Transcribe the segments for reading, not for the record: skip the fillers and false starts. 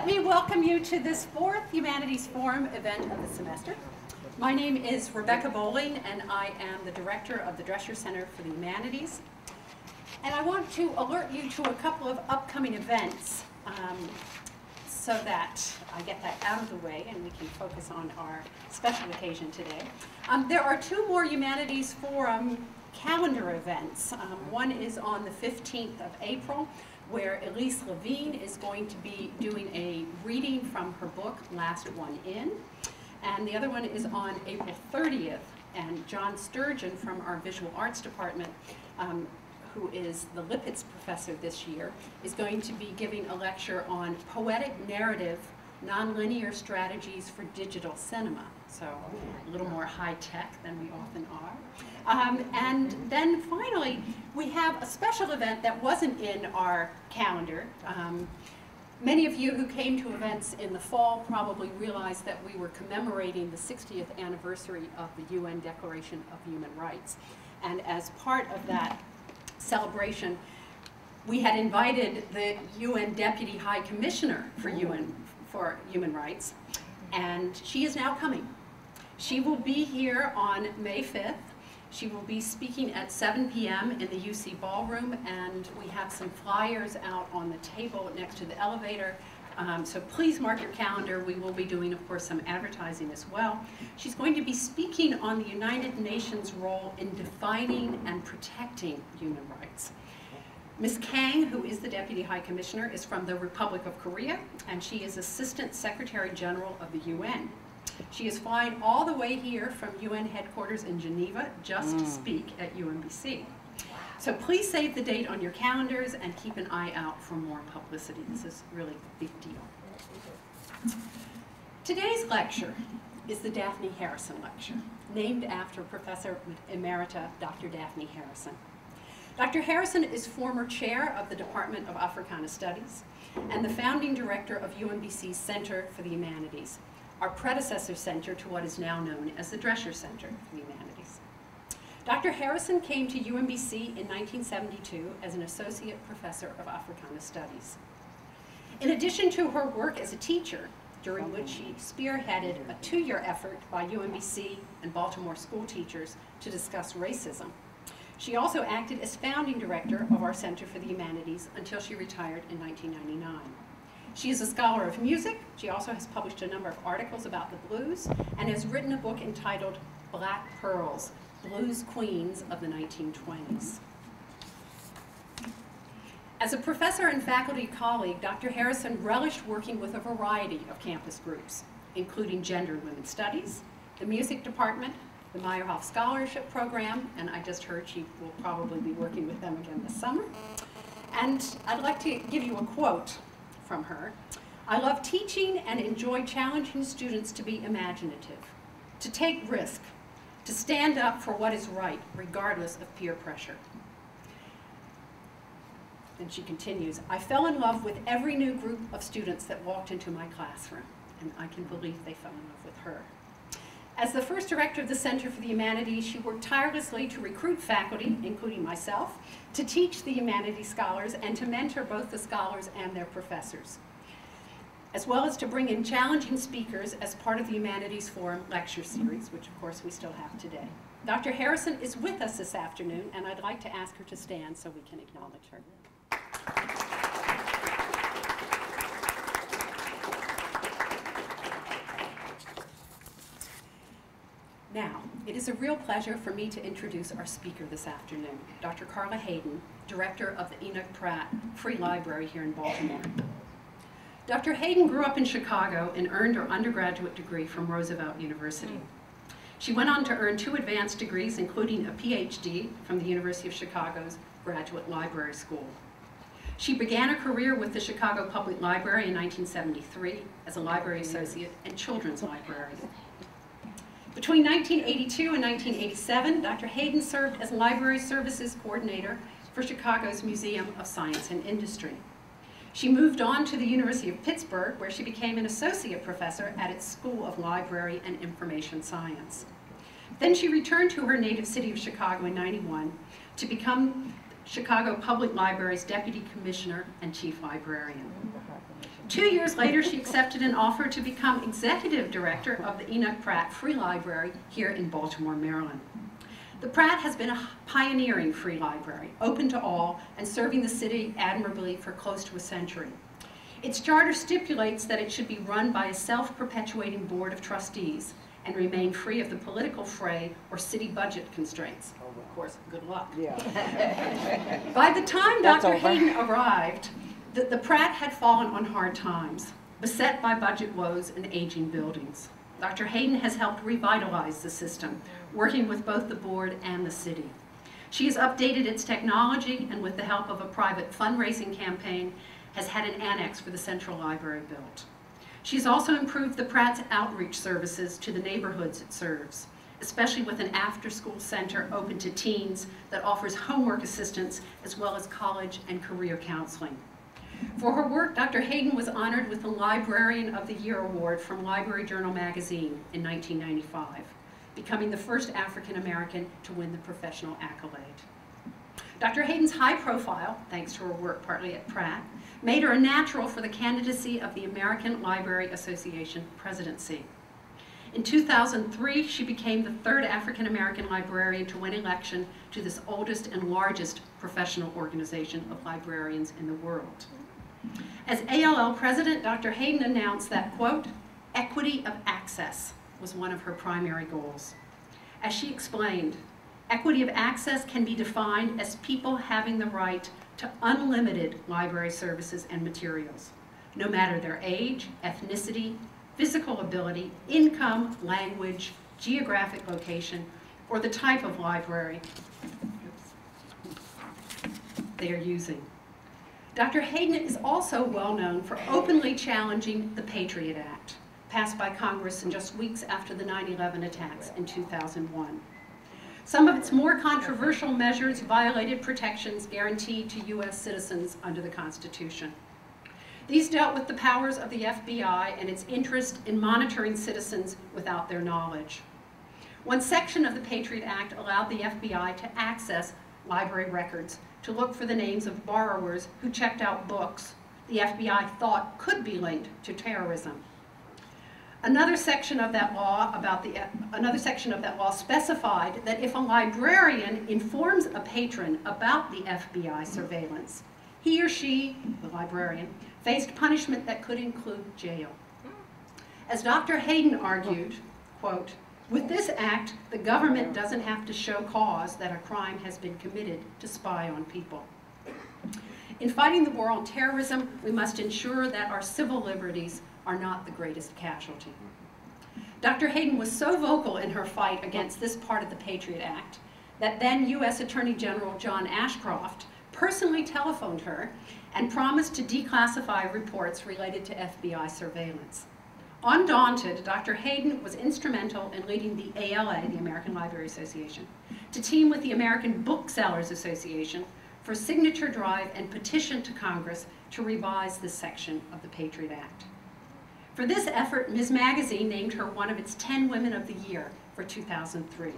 Let me welcome you to this fourth Humanities Forum event of the semester. My name is Rebecca Bowling, and I am the director of the Drescher Center for the Humanities. And I want to alert you to a couple of upcoming events so that I get that out of the way and we can focus on our special occasion today. There are two more Humanities Forum calendar events. One is on the 15th of April, where Elise Levine is going to be doing a reading from her book, Last One In. And the other one is on April 30th, and John Sturgeon from our Visual Arts Department, who is the Lipitz professor this year, is going to be giving a lecture on poetic narrative, nonlinear strategies for digital cinema. So a little more high-tech than we often are. And then finally, we have a special event that wasn't in our calendar. Many of you who came to events in the fall probably realized that we were commemorating the 60th anniversary of the UN Declaration of Human Rights. And as part of that celebration, we had invited the UN Deputy High Commissioner for Human Rights, and she is now coming. She will be here on May 5th. She will be speaking at 7 p.m. in the UC Ballroom, and we have some flyers out on the table next to the elevator. So please mark your calendar. We will be doing, of course, some advertising as well. She's going to be speaking on the United Nations' role in defining and protecting human rights. Ms. Kang, who is the Deputy High Commissioner, is from the Republic of Korea, and she is Assistant Secretary General of the UN. She is flying all the way here from UN headquarters in Geneva just to speak at UMBC. So please save the date on your calendars and keep an eye out for more publicity. This is really a big deal. Today's lecture is the Daphne Harrison Lecture, named after Professor Emerita Dr. Daphne Harrison. Dr. Harrison is former chair of the Department of Africana Studies and the founding director of UMBC's Center for the Humanities, our predecessor center to what is now known as the Drescher Center for the Humanities. Dr. Harrison came to UMBC in 1972 as an associate professor of Africana Studies. In addition to her work as a teacher, during which she spearheaded a 2-year effort by UMBC and Baltimore school teachers to discuss racism, she also acted as founding director of our Center for the Humanities until she retired in 1999. She is a scholar of music. She also has published a number of articles about the blues and has written a book entitled Black Pearls, Blues Queens of the 1920s. As a professor and faculty colleague, Dr. Harrison relished working with a variety of campus groups, including Gender and Women's Studies, the Music Department, the Meyerhoff Scholarship Program, and I just heard she will probably be working with them again this summer. And I'd like to give you a quote from her. "I love teaching and enjoy challenging students to be imaginative, to take risk, to stand up for what is right, regardless of peer pressure." Then she continues, "I fell in love with every new group of students that walked into my classroom," and I can believe they fell in love with her. As the first director of the Center for the Humanities, she worked tirelessly to recruit faculty, including myself, to teach the humanities scholars and to mentor both the scholars and their professors, as well as to bring in challenging speakers as part of the Humanities Forum lecture series, which of course we still have today. Dr. Harrison is with us this afternoon, and I'd like to ask her to stand so we can acknowledge her. Now, it is a real pleasure for me to introduce our speaker this afternoon, Dr. Carla Hayden, director of the Enoch Pratt Free Library here in Baltimore. Dr. Hayden grew up in Chicago and earned her undergraduate degree from Roosevelt University. She went on to earn 2 advanced degrees, including a PhD from the University of Chicago's Graduate Library School. She began a career with the Chicago Public Library in 1973 as a library associate and children's librarian. Between 1982 and 1987, Dr. Hayden served as Library Services Coordinator for Chicago's Museum of Science and Industry. She moved on to the University of Pittsburgh, where she became an associate professor at its School of Library and Information Science. Then she returned to her native city of Chicago in '91 to become Chicago Public Library's Deputy Commissioner and Chief Librarian. 2 years later, she accepted an offer to become Executive Director of the Enoch Pratt Free Library here in Baltimore, Maryland. The Pratt has been a pioneering free library, open to all and serving the city admirably for close to a century. Its charter stipulates that it should be run by a self-perpetuating board of trustees and remain free of the political fray or city budget constraints. Oh, of course, good luck. Yeah. By the time Dr. Hayden arrived, the Pratt had fallen on hard times, beset by budget woes and aging buildings. Dr. Hayden has helped revitalize the system, working with both the board and the city. She has updated its technology and with the help of a private fundraising campaign has had an annex for the Central Library built. She's also improved the Pratt's outreach services to the neighborhoods it serves, especially with an after-school center open to teens that offers homework assistance as well as college and career counseling. For her work, Dr. Hayden was honored with the Librarian of the Year Award from Library Journal magazine in 1995, becoming the first African American to win the professional accolade. Dr. Hayden's high profile, thanks to her work partly at Pratt, made her a natural for the candidacy of the American Library Association presidency. In 2003, she became the third African American librarian to win election to this oldest and largest professional organization of librarians in the world. As ALL president, Dr. Hayden announced that, quote, equity of access was one of her primary goals. As she explained, equity of access can be defined as people having the right to unlimited library services and materials, no matter their age, ethnicity, physical ability, income, language, geographic location, or the type of library they are using. Dr. Hayden is also well known for openly challenging the Patriot Act, passed by Congress in just weeks after the 9/11 attacks in 2001. Some of its more controversial measures violated protections guaranteed to U.S. citizens under the Constitution. These dealt with the powers of the FBI and its interest in monitoring citizens without their knowledge. One section of the Patriot Act allowed the FBI to access library records to look for the names of borrowers who checked out books the FBI thought could be linked to terrorism. Another section of that law specified that if a librarian informs a patron about the FBI surveillance, he or she, the librarian, faced punishment that could include jail. As Dr. Hayden argued, quote, with this act, the government doesn't have to show cause that a crime has been committed to spy on people. In fighting the war on terrorism, we must ensure that our civil liberties are not the greatest casualty. Dr. Hayden was so vocal in her fight against this part of the Patriot Act that then U.S. Attorney General John Ashcroft personally telephoned her and promised to declassify reports related to FBI surveillance. Undaunted, Dr. Hayden was instrumental in leading the ALA, the American Library Association, to team with the American Booksellers Association for signature drive and petition to Congress to revise this section of the Patriot Act. For this effort, Ms. Magazine named her one of its 10 Women of the Year for 2003.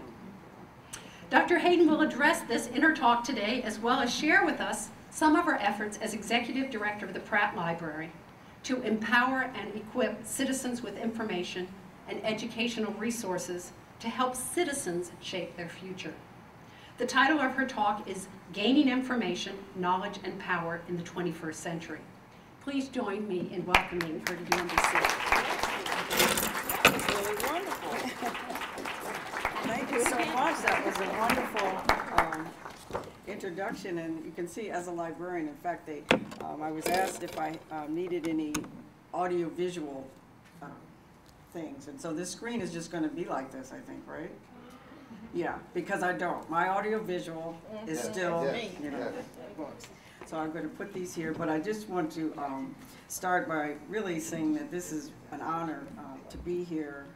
Dr. Hayden will address this in her talk today, as well as share with us some of her efforts as Executive Director of the Pratt Library to empower and equip citizens with information and educational resources to help citizens shape their future. The title of her talk is Gaining Information, Knowledge, and Power in the 21st Century. Please join me in welcoming her to UMBC. That was really wonderful. Thank you so much. That was a wonderful introduction, and you can see as a librarian, in fact, I was asked if I needed any audio-visual things, and so this screen is just going to be like this, I think, right? Yeah, because I don't. My audio-visual is still, books. So I'm going to put these here, but I just want to start by really saying that this is an honor to be here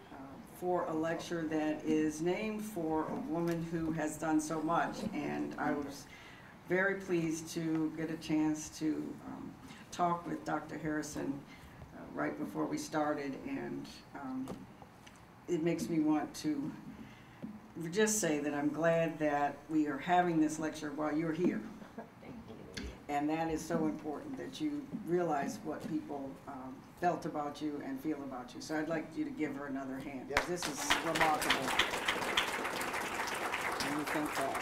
for a lecture that is named for a woman who has done so much, and I was very pleased to get a chance to talk with Dr. Harrison right before we started, and it makes me want to just say that I'm glad that we are having this lecture while you're here. And that is so important, that you realize what people felt about you and feel about you. So I'd like you to give her another hand. Yes. This is remarkable. And we thank God.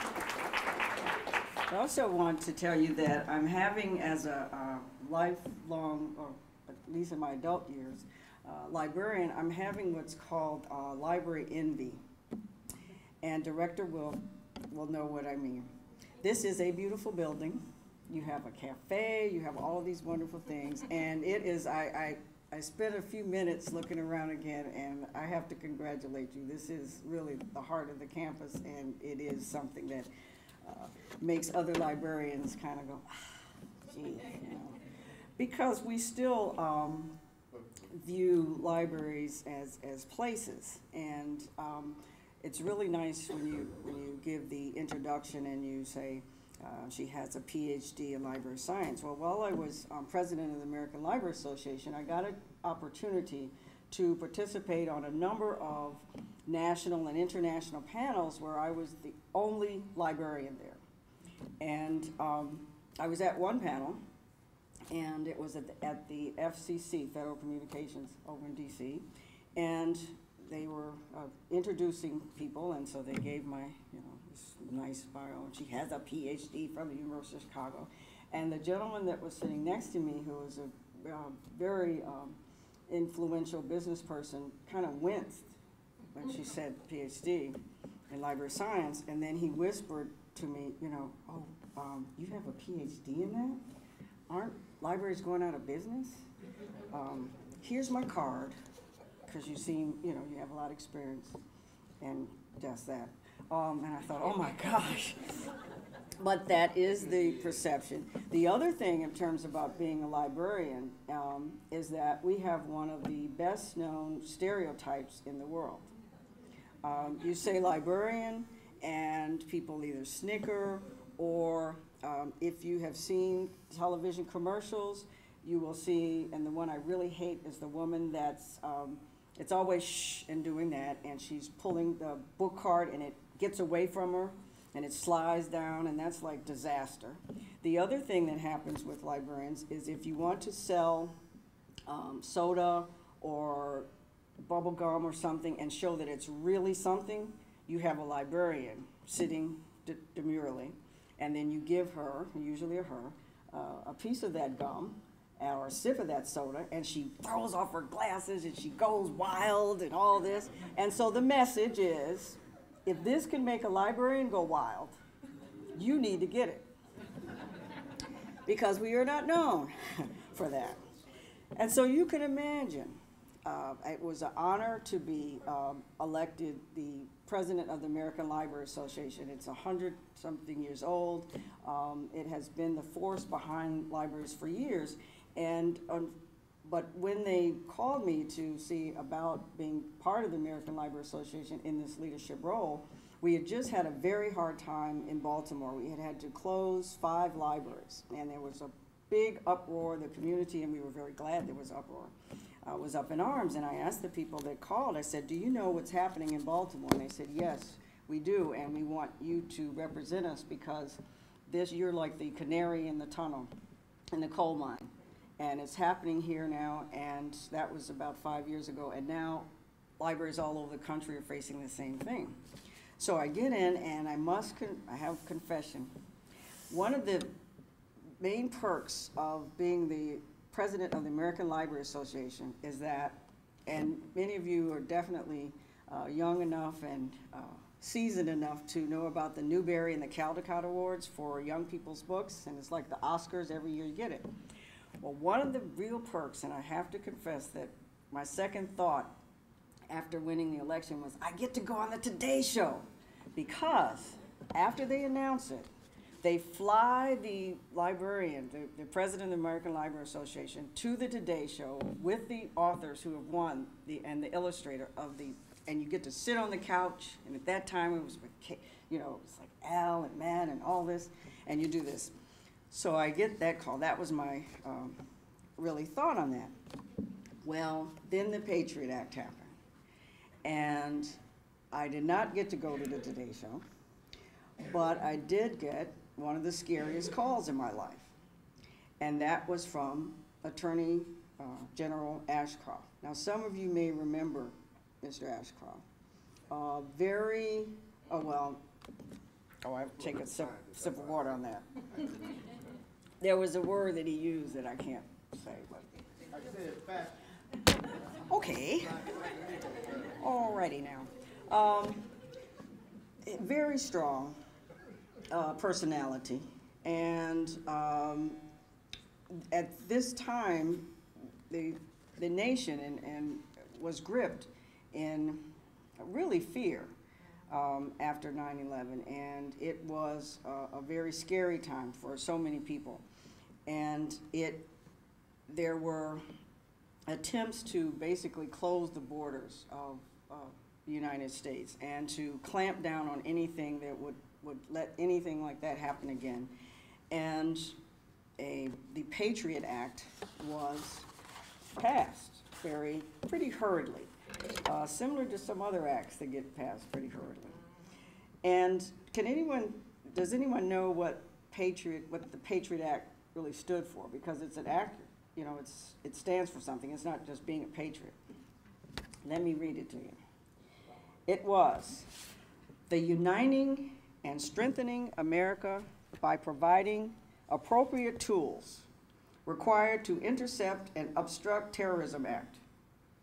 I also want to tell you that I'm having, as a lifelong, or at least in my adult years, librarian, I'm having what's called library envy. And director will know what I mean. This is a beautiful building. You have a cafe, you have all of these wonderful things, and it is, I spent a few minutes looking around again, and I have to congratulate you. This is really the heart of the campus, and it is something that makes other librarians kind of go, gee, you know. Because we still view libraries as places, and it's really nice when you give the introduction and you say, she has a PhD in library science. Well, while I was president of the American Library Association, I got an opportunity to participate on a number of national and international panels where I was the only librarian there. And I was at one panel, and it was at the FCC, Federal Communications, over in DC, and they were introducing people, and so they gave my, this nice bio, and she has a PhD from the University of Chicago. And the gentleman that was sitting next to me, who was a very influential business person, kind of winced when she said PhD in library science, and then he whispered to me, oh, you have a PhD in that? Aren't libraries going out of business? Here's my card, because you seem, you have a lot of experience, and just that. And I thought, oh my gosh. But that is the perception. The other thing in terms about being a librarian is that we have one of the best known stereotypes in the world. You say librarian, and people either snicker, or if you have seen television commercials, you will see, and the one I really hate is the woman that's, it's always shh and doing that, and she's pulling the book card and it gets away from her and it slides down, and that's like disaster. The other thing that happens with librarians is if you want to sell soda or bubble gum or something and show that it's really something, you have a librarian sitting demurely, and then you give her, usually a her, a piece of that gum or a sip of that soda, and she throws off her glasses and she goes wild and all this. And so the message is, if this can make a librarian go wild, you need to get it. Because we are not known for that. And so you can imagine, it was an honor to be elected the president of the American Library Association. It's 100-something years old. It has been the force behind libraries for years. But when they called me to see about being part of the American Library Association in this leadership role, we had just had a very hard time in Baltimore. We had to close 5 libraries, and there was a big uproar in the community, and we were very glad there was uproar. Was up in arms, and I asked the people that called, I said, do you know what's happening in Baltimore? And they said, yes, we do, and we want you to represent us, because you're like the canary in the tunnel, in the coal mine. And it's happening here now, and that was about 5 years ago, and now libraries all over the country are facing the same thing. So I get in, and I have a confession. One of the main perks of being the president of the American Library Association is that, and many of you are definitely young enough and seasoned enough to know about the Newbery and the Caldecott Awards for young people's books, and it's like the Oscars, every year you get it. Well, one of the real perks, and I have to confess that my second thought after winning the election was, I get to go on the Today Show, because after they announce it, they fly the librarian, the president of the American Library Association, to the Today Show with the authors who have won and the illustrator of and you get to sit on the couch, and at that time it was with, it was like Al and Matt and all this, and you do this. So I get that call. That was my really thought on that. Well, then the Patriot Act happened, and I did not get to go to the Today Show, but I did get one of the scariest calls in my life. And that was from Attorney General Ashcroft. Now, some of you may remember Mr. Ashcroft. I take a sip of water on that. There was a word that he used that I can't say. I said fast. Okay. Alrighty now. Very strong personality, and at this time, the nation and was gripped in really fear after 9/11, and it was a very scary time for so many people, and there were attempts to basically close the borders of the United States and to clamp down on anything that would let anything like that happen again. And the Patriot Act was passed pretty hurriedly, similar to some other acts that get passed pretty hurriedly. And does anyone know what the Patriot Act really stood for? Because it's an act, you know, it stands for something. It's not just being a patriot. Let me read it to you. It was the uniting and strengthening America by providing appropriate tools required to intercept and obstruct terrorism act,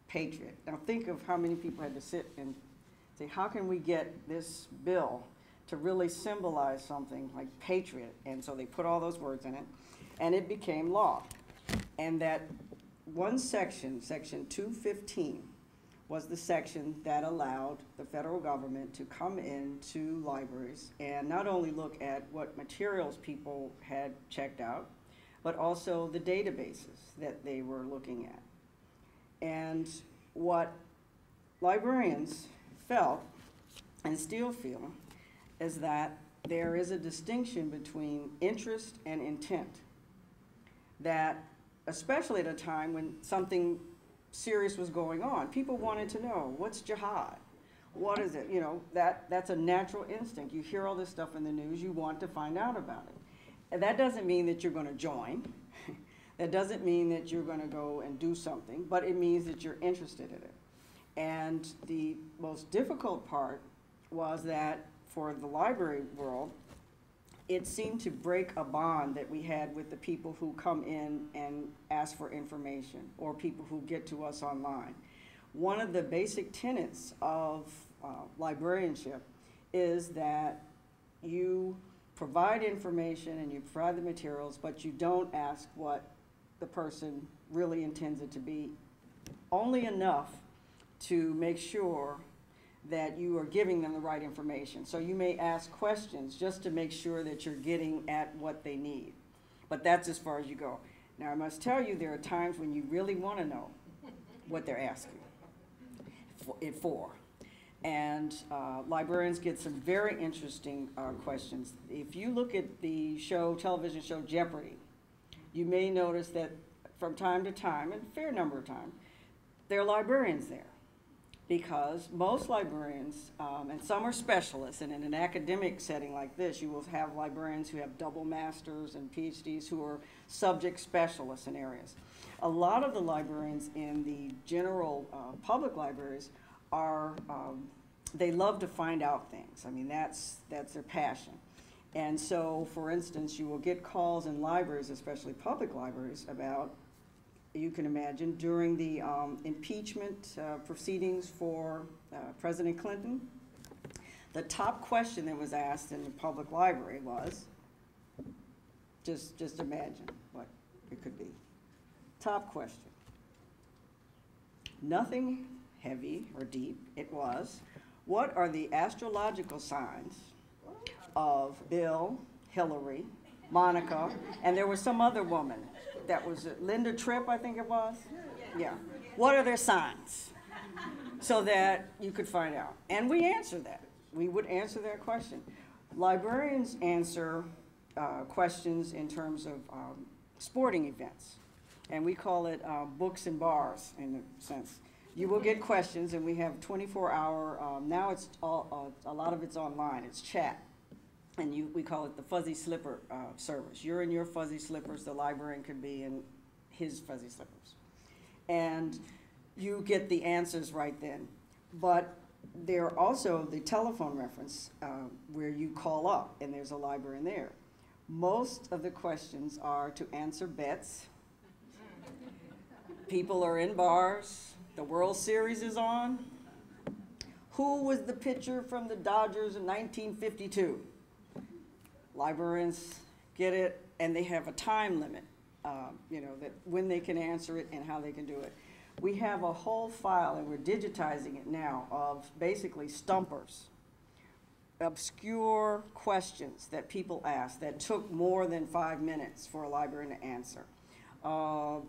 Patriot. Now think of how many people had to sit and say, how can we get this bill to really symbolize something like patriot? And so they put all those words in it, and it became law. And that one section, Section 215, was the section that allowed the federal government to come into libraries and not only look at what materials people had checked out, but also the databases that they were looking at. And what librarians felt, and still feel, is that there is a distinction between interest and intent. That, especially at a time when something serious was going on, people wanted to know, what's jihad? What is it? You know, that's a natural instinct. You hear all this stuff in the news, you want to find out about it. And that doesn't mean that you're going to join. That doesn't mean that you're going to go and do something, but it means that you're interested in it. And the most difficult part was that for the library world, it seemed to break a bond that we had with the people who come in and ask for information, or people who get to us online. One of the basic tenets of librarianship is that you provide information and you provide the materials, but you don't ask what the person really intends it to be, only enough to make sure that you are giving them the right information. So you may ask questions just to make sure that you're getting at what they need. But that's as far as you go. Now I must tell you, there are times when you really want to know what they're asking it for. And librarians get some very interesting questions. If you look at the television show Jeopardy, you may notice that from time to time, and a fair number of times, there are librarians there. Because most librarians, and some are specialists, and in an academic setting like this, you will have librarians who have double masters and PhDs who are subject specialists in areas. A lot of the librarians in the general public libraries are, they love to find out things. I mean, that's their passion. And so, for instance, you will get calls in libraries, especially public libraries, about, you can imagine, during the impeachment proceedings for President Clinton, the top question that was asked in the public library was, just imagine what it could be. Top question. Nothing heavy or deep. It was, what are the astrological signs of Bill, Hillary, Monica, and there was some other woman. That was Linda Tripp, I think it was? Yeah. What are their signs? So that you could find out. And we answer that. We would answer that question. Librarians answer questions in terms of sporting events. And we call it books and bars, in a sense. You will get questions, and we have 24-hour, now it's a lot of it's online, it's chat. and we call it the fuzzy slipper service. You're in your fuzzy slippers, the librarian could be in his fuzzy slippers. And you get the answers right then. But there are also the telephone reference where you call up and there's a librarian there. Most of the questions are to answer bets. People are in bars. The World Series is on. Who was the pitcher from the Dodgers in 1952? Librarians get it, and they have a time limit, that when they can answer it and how they can do it. We have a whole file, and we're digitizing it now, of basically stumpers, obscure questions that people ask that took more than 5 minutes for a librarian to answer. The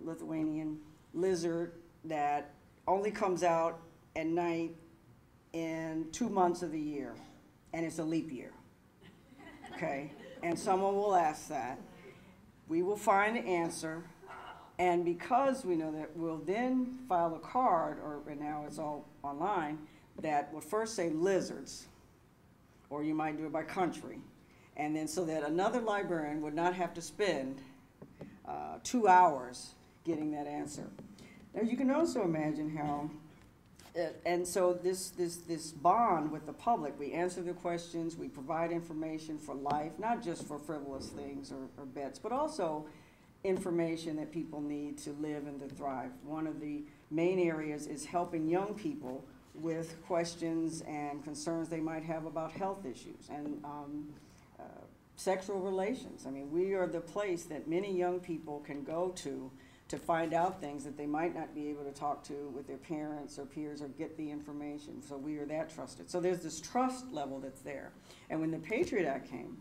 Lithuanian lizard that only comes out at night in 2 months of the year, and it's a leap year, okay? And someone will ask that. We will find the answer, and because we know that, we'll then file a card, and now it's all online, that will first say lizards, or you might do it by country, and then so that another librarian would not have to spend 2 hours getting that answer. Now you can also imagine how, and so this bond with the public, we answer the questions, we provide information for life, not just for frivolous things or bets, but also information that people need to live and to thrive. One of the main areas is helping young people with questions and concerns they might have about health issues and sexual relations. I mean, we are the place that many young people can go to find out things that they might not be able to talk to with their parents or peers or get the information. So we are that trusted. So there's this trust level that's there. And when the Patriot Act came,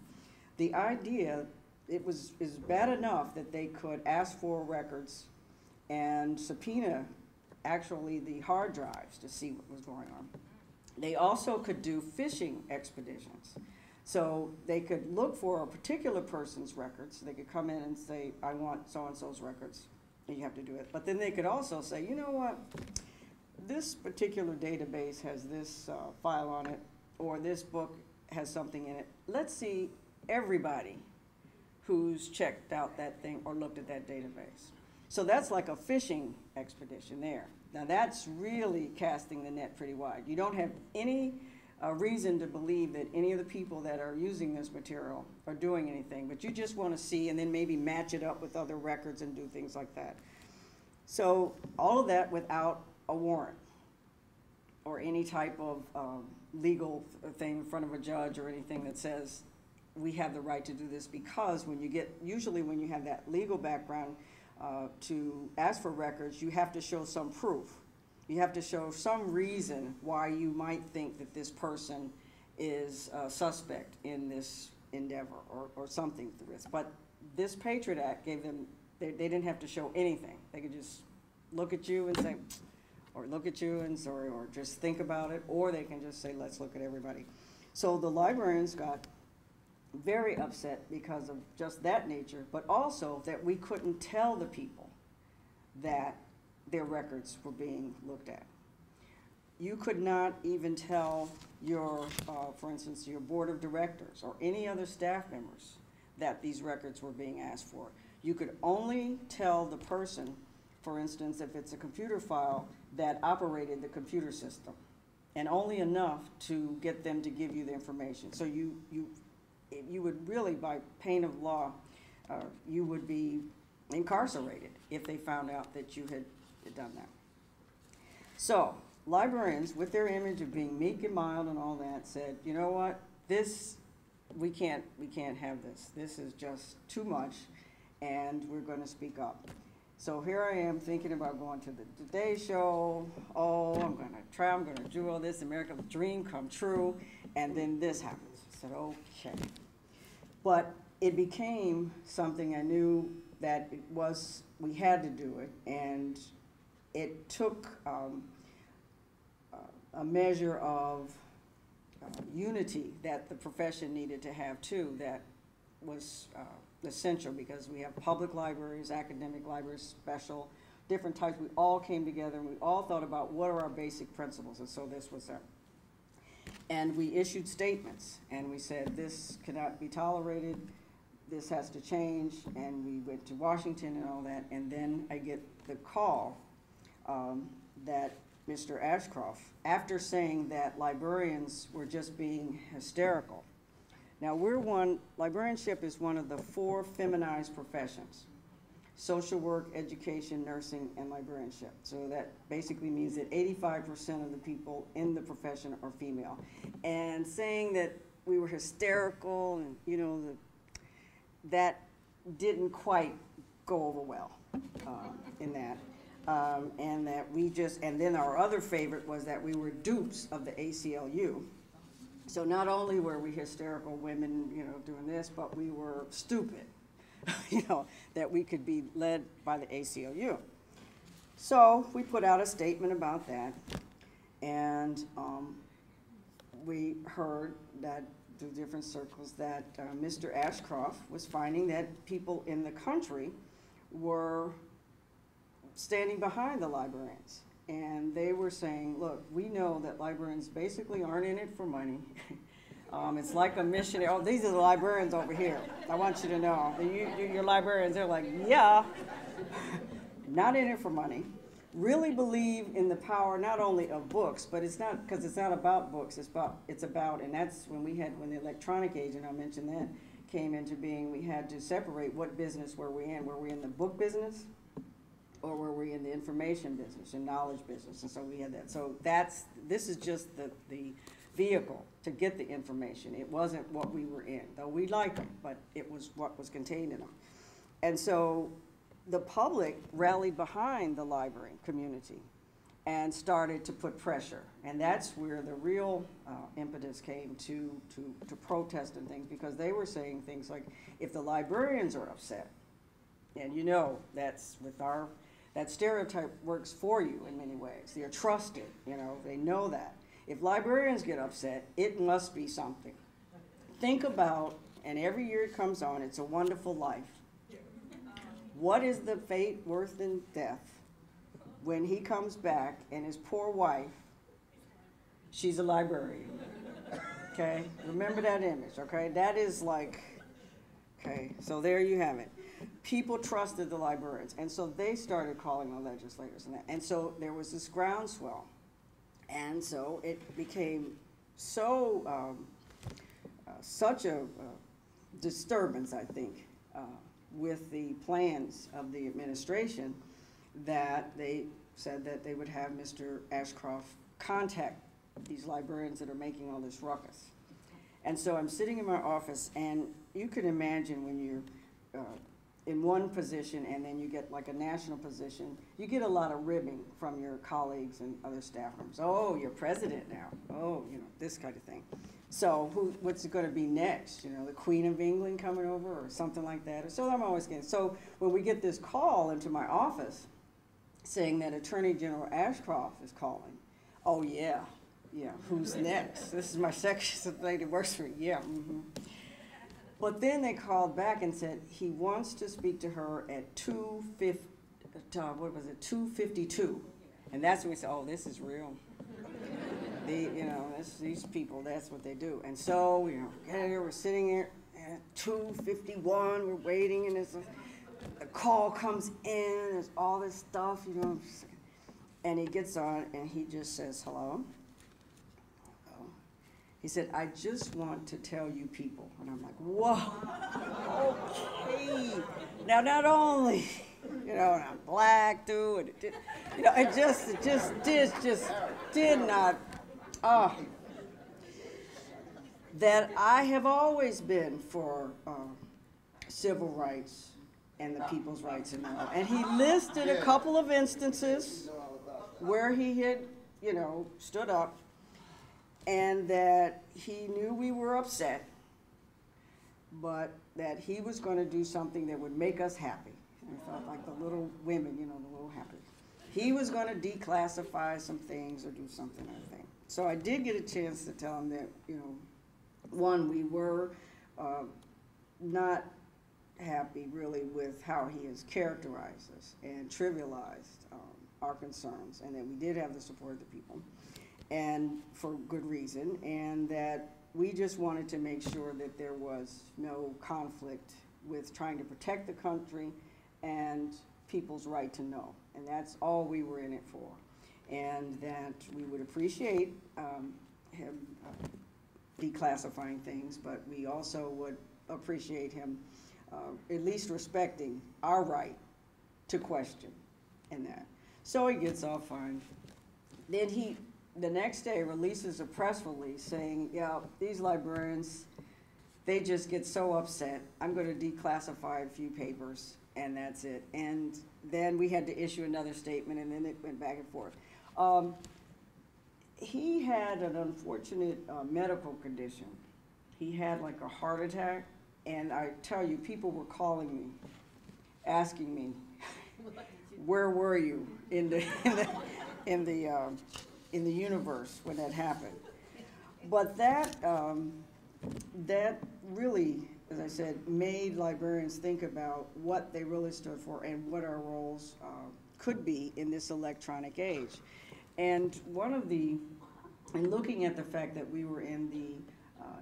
the idea, is bad enough that they could ask for records and subpoena actually the hard drives to see what was going on. They also could do fishing expeditions. So they could look for a particular person's records. They could come in and say, I want so-and-so's records. And you have to do it. But then they could also say, you know what, this particular database has this file on it, or this book has something in it. Let's see everybody who's checked out that thing or looked at that database. So that's like a fishing expedition there. Now that's really casting the net pretty wide. You don't have any reason to believe that any of the people that are using this material are doing anything, but you just want to see and then maybe match it up with other records and do things like that. So all of that without a warrant or any type of legal thing in front of a judge or anything that says we have the right to do this, because usually when you have that legal background to ask for records, you have to show some proof. You have to show some reason why you might think that this person is a suspect in this endeavor or something to this. But this Patriot Act gave them, they didn't have to show anything. They could just look at you and say, or look at you and sorry, or just think about it, or they can just say, let's look at everybody. So the librarians got very upset because of just that nature, but also that we couldn't tell the people that their records were being looked at. You could not even tell your, for instance, your board of directors or any other staff members that these records were being asked for. You could only tell the person, for instance, if it's a computer file, that operated the computer system, and only enough to get them to give you the information. So you would really, by pain of law, you would be incarcerated if they found out that you had done that. So librarians, with their image of being meek and mild and all that, said, you know what, we can't have this. This is just too much, and we're going to speak up. So here I am thinking about going to the Today Show. Oh, I'm going to do all this, American dream come true, and then this happens. I said, okay. But it became something I knew that we had to do it, and it took a measure of unity that the profession needed to have too, that was essential, because we have public libraries, academic libraries, special, different types. We all came together and we all thought about what are our basic principles, and so this was that. And we issued statements, and we said, this cannot be tolerated, this has to change, and we went to Washington and all that, and then I get the call that Mr. Ashcroft, after saying that librarians were just being hysterical. Now, librarianship is one of the 4 feminized professions: social work, education, nursing, and librarianship. So that basically means that 85% of the people in the profession are female. And saying that we were hysterical and, you know, that didn't quite go over well in that. And that and then our other favorite was that we were dupes of the ACLU. So not only were we hysterical women, you know, doing this, but we were stupid, you know, that we could be led by the ACLU. So we put out a statement about that, and we heard that through different circles that Mr. Ashcroft was finding that people in the country were standing behind the librarians. And they were saying, look, we know that librarians basically aren't in it for money. It's like a missionary. Oh, these are the librarians over here. I want you to know. Your librarians, they're like, yeah, not in it for money. Really believe in the power not only of books, but it's not, because it's not about books, it's about, and that's when the electronic age, and I mentioned that, came into being, we had to separate what business were we in. Were we in the book business? Or were we in the information business and knowledge business? And so we had that. So this is just the vehicle to get the information. It wasn't what we were in, though we liked them, but it was what was contained in them. And so the public rallied behind the library community and started to put pressure. And that's where the real impetus came to protest and things, because they were saying things like, if the librarians are upset, and you know that's with our, that stereotype works for you in many ways. They're trusted, you know, they know that. If librarians get upset, it must be something. Think about, and every year it comes on, It's a Wonderful Life. What is the fate worse than death when he comes back and his poor wife, she's a librarian, okay? Remember that image, okay? That is like, okay, so there you have it. People trusted the librarians, and so they started calling the legislators and that. And so there was this groundswell. And so it became so, such a disturbance, I think, with the plans of the administration, that they said that they would have Mr. Ashcroft contact these librarians that are making all this ruckus. And so I'm sitting in my office, and you can imagine when you're in one position and then you get like a national position, you get a lot of ribbing from your colleagues and other staff members. Oh, you're president now. Oh, you know, this kind of thing. So what's it going to be next? You know, the Queen of England coming over or something like that. So I'm always getting, so when we get this call into my office saying that Attorney General Ashcroft is calling, oh yeah, who's next? This is my secretary, the lady works for me, yeah. Mm-hmm. But then they called back and said he wants to speak to her at 2:52, and that's when we said, oh, this is real. These people, that's what they do. And so, you know, here we're sitting here at 2:51, we're waiting, and a call comes in, and there's all this stuff, you know, and he gets on and he just says, hello. He said, I just want to tell you people. And I'm like, whoa, okay. Now, not only, you know, and I'm black, too, and it just did not, that I have always been for civil rights and the people's rights in my life. And he listed a couple of instances where he had, you know, stood up, and that he knew we were upset, but that he was going to do something that would make us happy. And I felt like the little women, you know, the little happy. He was going to declassify some things or do something, I think. So I did get a chance to tell him that, you know, one, we were not happy really with how he has characterized us and trivialized our concerns, and that we did have the support of the people. and for good reason, and that we just wanted to make sure that there was no conflict with trying to protect the country and people's right to know. And that's all we were in it for. And that we would appreciate him declassifying things, but we also would appreciate him at least respecting our right to question and that. So he gets off fine. Then he, the next day, releases a press release saying, yeah, these librarians, they just get so upset. I'm going to declassify a few papers, and that's it. And then we had to issue another statement, and then it went back and forth. He had an unfortunate medical condition. He had like a heart attack, and I tell you, people were calling me, asking me, where were you in the universe when that happened? But that that really, as I said, made librarians think about what they really stood for and what our roles could be in this electronic age. And and looking at the fact that we were in the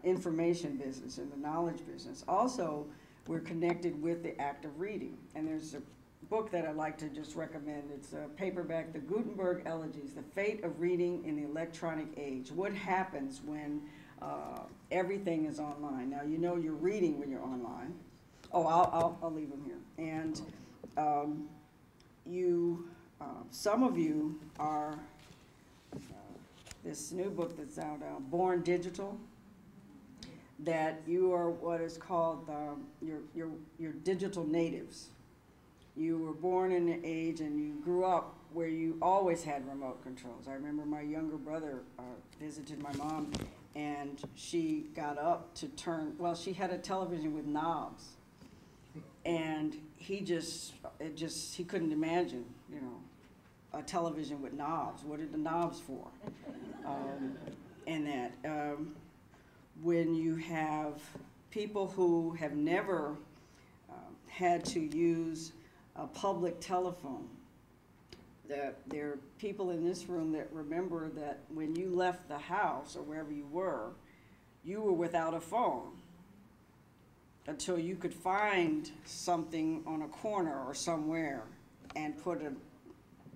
information business and the knowledge business, also we're connected with the act of reading. And there's a book that I'd like to just recommend. It's a paperback, The Gutenberg Elegies, The Fate of Reading in the Electronic Age. What happens when everything is online? Now, you know you're reading when you're online. Oh, I'll leave them here. And some of you are, this new book that's out, Born Digital, that you are what is called your digital natives. You were born in an age and you grew up where you always had remote controls. I remember my younger brother visited my mom, and she got up to turn, well, she had a television with knobs, and he couldn't imagine, you know, a television with knobs. What are the knobs for? And that when you have people who have never had to use a public telephone, that there are people in this room that remember that when you left the house or wherever you were without a phone until you could find something on a corner or somewhere and put a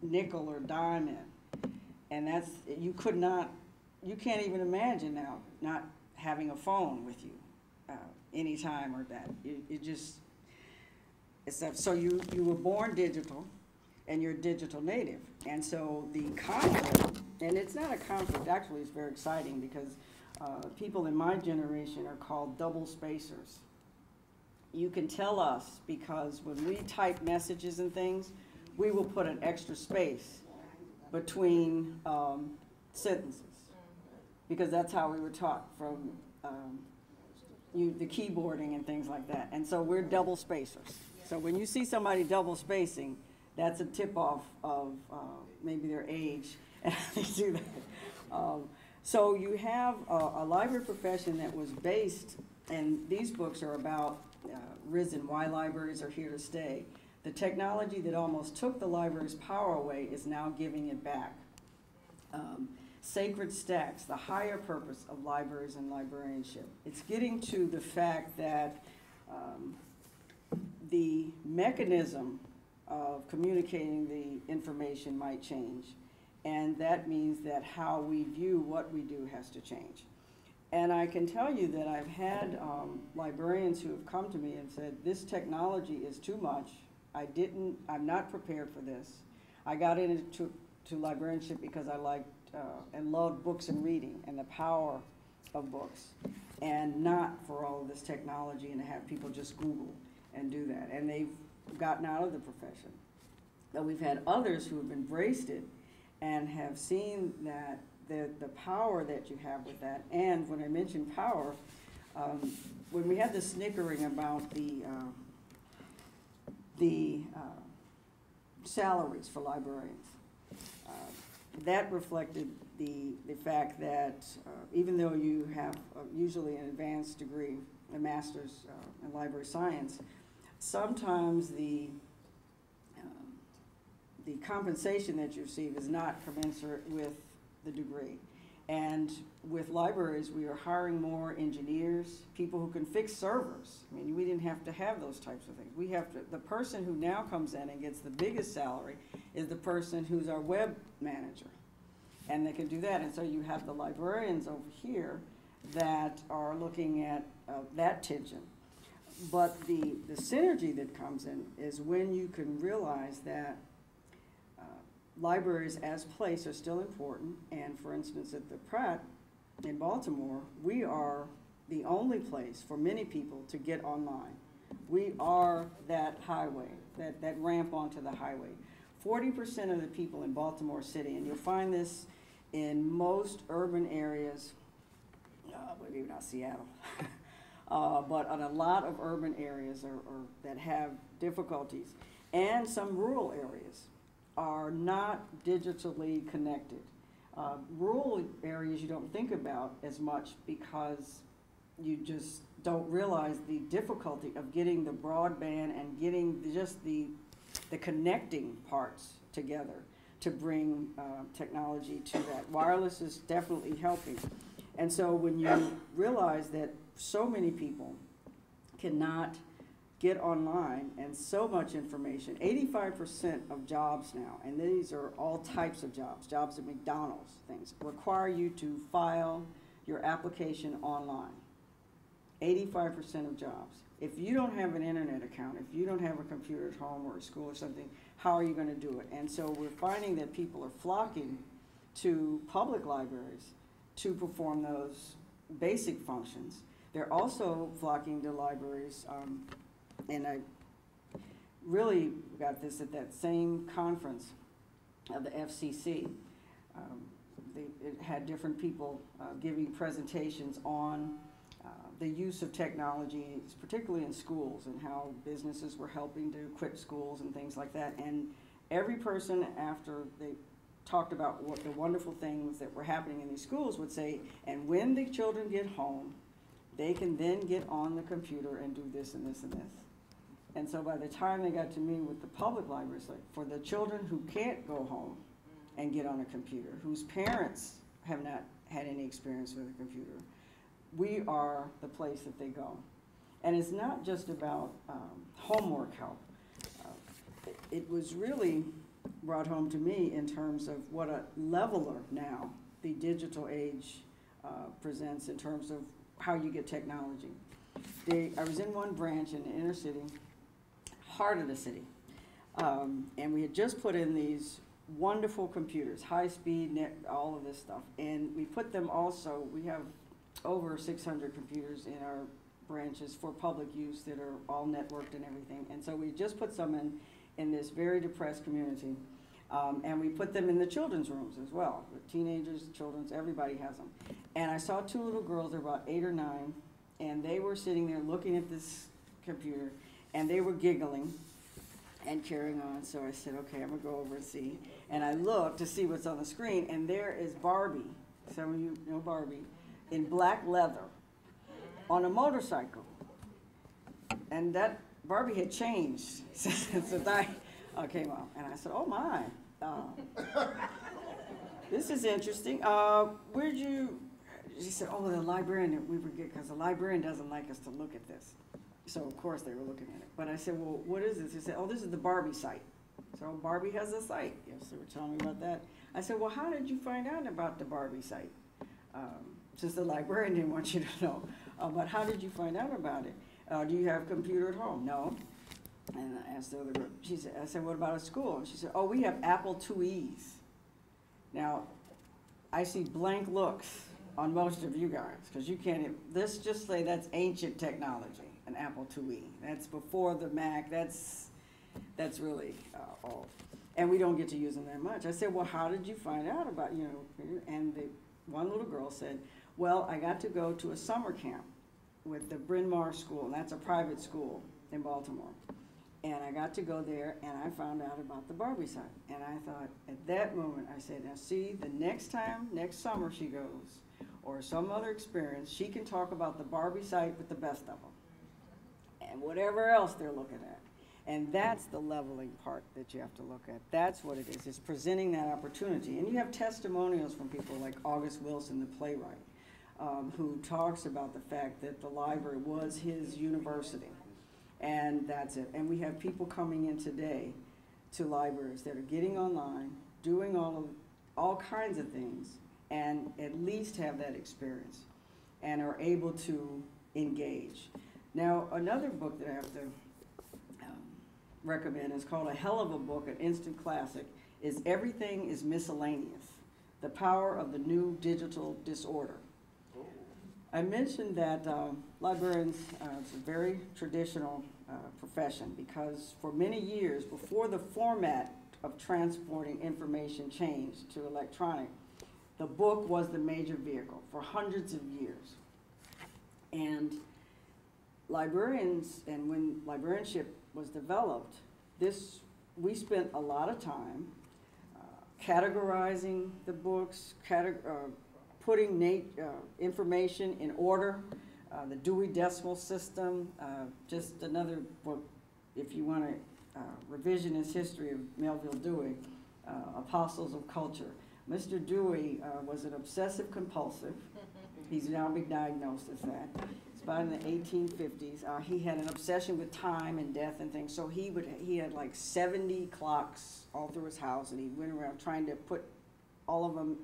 nickel or dime in. And that's, you can't even imagine now not having a phone with you anytime or that. So you were born digital, and you're a digital native. And so the conflict, and it's not a conflict, actually it's very exciting, because people in my generation are called double spacers. You can tell us because when we type messages and things, we will put an extra space between sentences, because that's how we were taught from the keyboarding and things like that. And so we're double spacers. So when you see somebody double spacing, that's a tip-off of maybe their age and how they do that. So you have a library profession that was based, and these books are about risen, why libraries are here to stay. The technology that almost took the library's power away is now giving it back. Sacred stacks, the higher purpose of libraries and librarianship. It's getting to the fact that the mechanism of communicating the information might change, and that means that how we view what we do has to change. And I can tell you that I've had librarians who have come to me and said, this technology is too much. I'm not prepared for this. I got into librarianship because I liked and loved books and reading and the power of books, and not for all of this technology and to have people just Google and do that. And they've gotten out of the profession. But we've had others who have embraced it and have seen that the power that you have with that. And when I mention power, when we had the snickering about the salaries for librarians, that reflected the fact that even though you have usually an advanced degree, a master's in library science, sometimes the compensation that you receive is not commensurate with the degree. And with libraries, we are hiring more engineers, people who can fix servers. I mean, we didn't have to have those types of things. We have to, the person who now comes in and gets the biggest salary is the person who's our web manager. And they can do that. And so you have the librarians over here that are looking at that tension. But the synergy that comes in is when you can realize that libraries as place are still important. And for instance, at the Pratt in Baltimore, we are the only place for many people to get online. We are that highway, that ramp onto the highway. 40% of the people in Baltimore City, and you'll find this in most urban areas, maybe not Seattle, but on a lot of urban areas that have difficulties, and some rural areas are not digitally connected. Rural areas you don't think about as much because you just don't realize the difficulty of getting the broadband and getting just the connecting parts together to bring technology to that. Wireless is definitely helping. And so when you realize that so many people cannot get online and so much information, 85% of jobs now, and these are all types of jobs at McDonald's, things, require you to file your application online. 85% of jobs. If you don't have an internet account, if you don't have a computer at home or at school or something, how are you going to do it? And so we're finding that people are flocking to public libraries to perform those basic functions. They're also flocking to libraries, and I really got this at that same conference of the FCC. It had different people giving presentations on the use of technology, particularly in schools, and how businesses were helping to equip schools and things like that. And every person, after they talked about what the wonderful things that were happening in these schools, would say, and when the children get home, they can then get on the computer and do this and this and this. And so by the time they got to me with the public libraries, like for the children who can't go home and get on a computer, whose parents have not had any experience with a computer, we are the place that they go. And it's not just about homework help. It was really brought home to me in terms of what a leveler now the digital age presents in terms of how you get technology. I was in one branch in the inner city, heart of the city, and we had just put in these wonderful computers, high speed, net, all of this stuff. And we put them also, we have over 600 computers in our branches for public use that are all networked and everything. And so we just put some in this very depressed community. And we put them in the children's rooms as well. With teenagers, children's, everybody has them. And I saw two little girls, they're about 8 or 9, and they were sitting there looking at this computer, and they were giggling and carrying on. So I said, okay, I'm gonna go over and see. And I looked to see what's on the screen, and there is Barbie, some of you know Barbie, in black leather on a motorcycle. And that Barbie had changed since I came out. And I said, oh my, this is interesting. Where'd you, she said, oh, the librarian, we forget, because the librarian doesn't like us to look at this. So of course they were looking at it. But I said, well, what is this? He said, oh, this is the Barbie site. So Barbie has a site. Yes, they were telling me about that. I said, well, how did you find out about the Barbie site? Since the librarian didn't want you to know. But how did you find out about it? Do you have a computer at home? No. And I asked the other girl, I said, what about a school? And she said, oh, we have Apple IIe's. Now, I see blank looks on most of you guys, because you can't, let's just say that's ancient technology, an Apple IIe. That's before the Mac, that's really old. And we don't get to use them that much. I said, well, how did you find out about, and one little girl said, well, I got to go to a summer camp with the Bryn Mawr School, and that's a private school in Baltimore. And I got to go there, and I found out about the Barbie site. And I thought, at that moment, I said, now see, the next summer she goes, or some other experience, she can talk about the Barbie site with the best of them, and whatever else they're looking at. And that's the leveling part that you have to look at. That's what it is. It's presenting that opportunity. And you have testimonials from people like August Wilson, the playwright, who talks about the fact that the library was his university. And that's it. And we have people coming in today to libraries that are getting online, doing all kinds of things, and at least have that experience and are able to engage. Now, another book that I have to recommend is called a hell of a book, an instant classic, is Everything is Miscellaneous, The Power of the New Digital Disorder. I mentioned that librarians, it's a very traditional profession because for many years, before the format of transporting information changed to electronic, the book was the major vehicle for hundreds of years. And librarians, and when librarianship was developed, we spent a lot of time categorizing the books, putting information in order, the Dewey Decimal System, just another book, if you want a revisionist history of Melville Dewey, Apostles of Culture. Mr. Dewey was an obsessive compulsive. He's now been diagnosed as that. About in the 1850s, he had an obsession with time and death and things. So he had like 70 clocks all through his house, and he went around trying to put all of them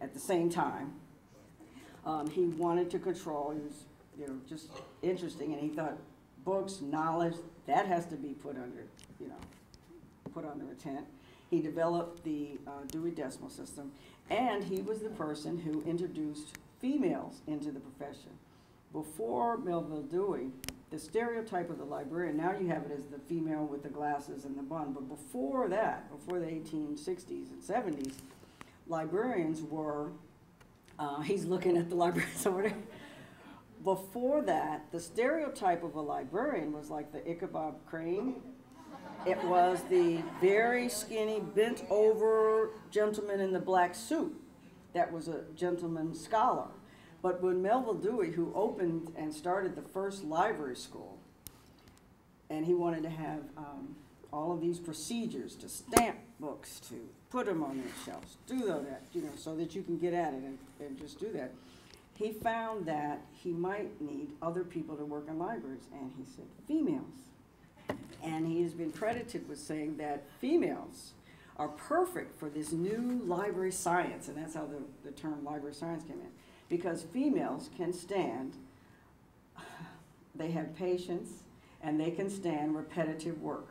at the same time. He wanted to control. He was, just interesting, and he thought books, knowledge, that has to be put under a tent. He developed the Dewey Decimal System, and he was the person who introduced females into the profession. Before Melville Dewey, the stereotype of the librarian, now you have it as the female with the glasses and the bun, but before that, before the 1860s and 70s, librarians were, he's looking at the librarians over there. Before that, the stereotype of a librarian was like the Ichabod Crane. It was the very skinny, bent over gentleman in the black suit that was a gentleman scholar. But when Melville Dewey, who opened and started the first library school, and he wanted to have all of these procedures to stamp books, to put them on their shelves, do that, so that you can get at it and just do that, he found that he might need other people to work in libraries, and he said, females. And he has been credited with saying that females are perfect for this new library science, and that's how the term library science came in. Because females can stand, they have patience, and they can stand repetitive work.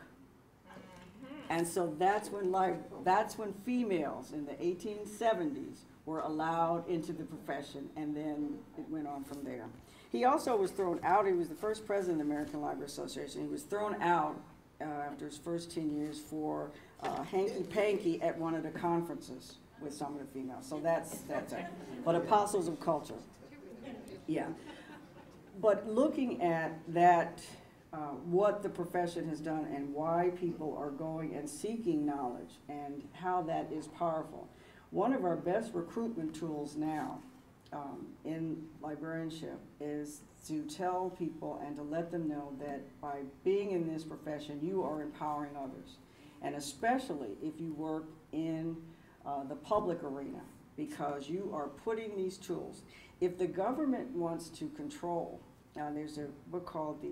And so that's when females in the 1870s were allowed into the profession, and then it went on from there. He also was thrown out. He was the first president of the American Library Association. He was thrown out after his first 10 years for hanky-panky at one of the conferences with some of the females. So that's it. But Apostles of Culture. Yeah. But looking at that, what the profession has done and why people are going and seeking knowledge and how that is powerful. One of our best recruitment tools now in librarianship is to tell people and to let them know that by being in this profession, you are empowering others. And especially if you work in the public arena, because you are putting these tools. If the government wants to control, there's a book called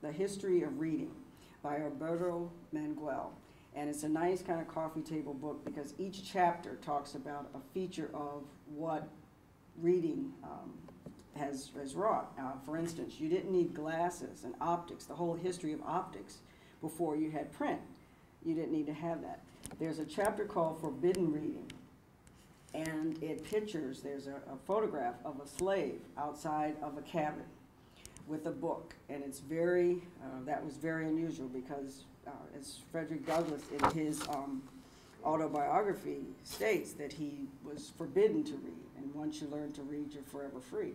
The History of Reading by Alberto Manguel, and it's a nice kind of coffee table book because each chapter talks about a feature of what reading has wrought. For instance, you didn't need glasses and optics, the whole history of optics, before you had print. You didn't need to have that. There's a chapter called Forbidden Reading, and it pictures, there's a photograph of a slave outside of a cabin with a book, and it's very, that was very unusual because as Frederick Douglass in his autobiography states that he was forbidden to read, and once you learn to read, you're forever free.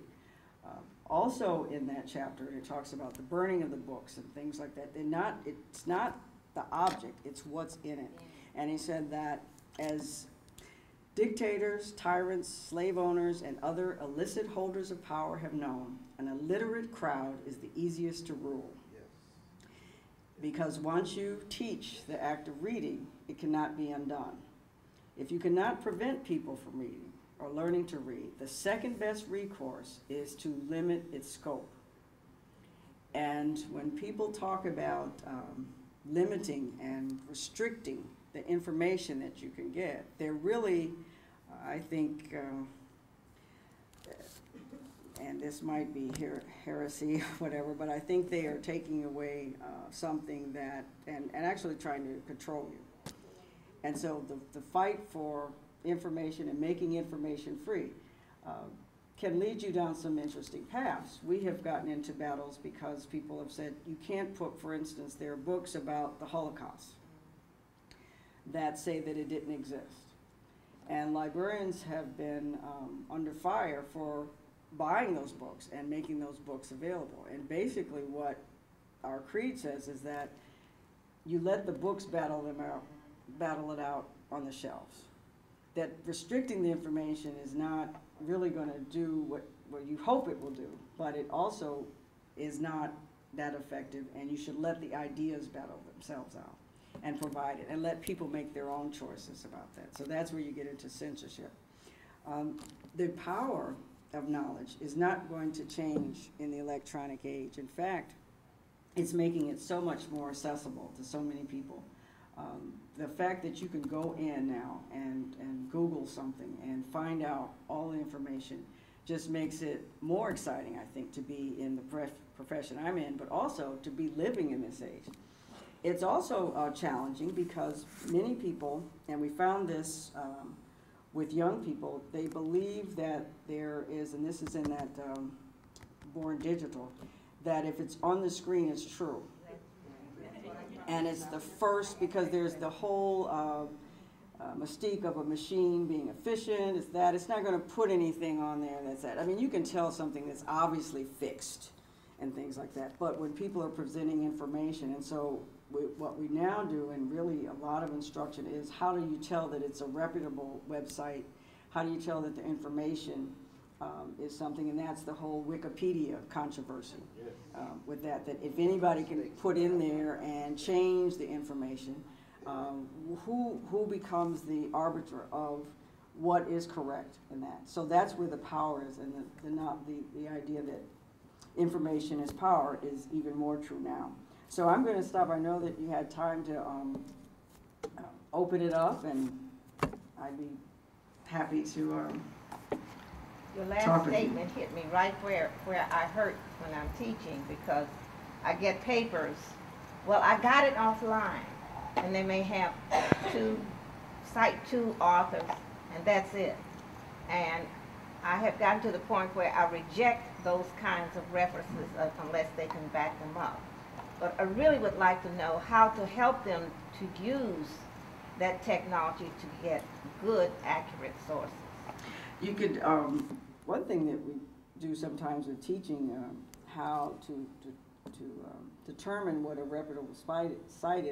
Also in that chapter, it talks about the burning of the books and things like that. It's not the object, it's what's in it. And he said that as dictators, tyrants, slave owners, and other illicit holders of power have known, an illiterate crowd is the easiest to rule. Yes. Because once you teach the act of reading, it cannot be undone. If you cannot prevent people from reading or learning to read, the second best recourse is to limit its scope. And when people talk about limiting and restricting the information that you can get, they're really, I think, and this might be heresy or whatever, but I think they are taking away something that, and actually trying to control you. And so the fight for information and making information free can lead you down some interesting paths. We have gotten into battles because people have said you can't put, for instance, there are books about the Holocaust that say that it didn't exist. And librarians have been under fire for buying those books and making those books available. And basically what our creed says is that you let the books battle it out on the shelves. That restricting the information is not really going to do what you hope it will do, but it also is not that effective, and you should let the ideas battle themselves out and provide it, and let people make their own choices about that. So that's where you get into censorship. The power of knowledge is not going to change in the electronic age. In fact, it's making it so much more accessible to so many people. The fact that you can go in now and Google something and find out all the information just makes it more exciting, I think, to be in the profession I'm in, but also to be living in this age. It's also challenging because many people, and we found this with young people, they believe that there is, and this is in that Born Digital, that if it's on the screen, it's true. And it's the first, because there's the whole mystique of a machine being efficient, it's that. It's not going to put anything on there that's that. I mean, you can tell something that's obviously fixed and things like that. But when people are presenting information, and so what we now do, and really a lot of instruction, is how do you tell that it's a reputable website? How do you tell that the information is something, and that's the whole Wikipedia controversy with that if anybody can put in there and change the information, who becomes the arbiter of what is correct in that? So that's where the power is, and the idea that information is power is even more true now. So I'm going to stop. I know that you had time to open it up, and I'd be happy to Your last statement hit me right where I hurt when I'm teaching, because I get papers. Well, I got it offline, and they may have cite two authors, and that's it. And I have gotten to the point where I reject those kinds of references unless they can back them up. But I really would like to know how to help them to use that technology to get good, accurate sources. You could, one thing that we do sometimes with teaching how to determine what a reputable site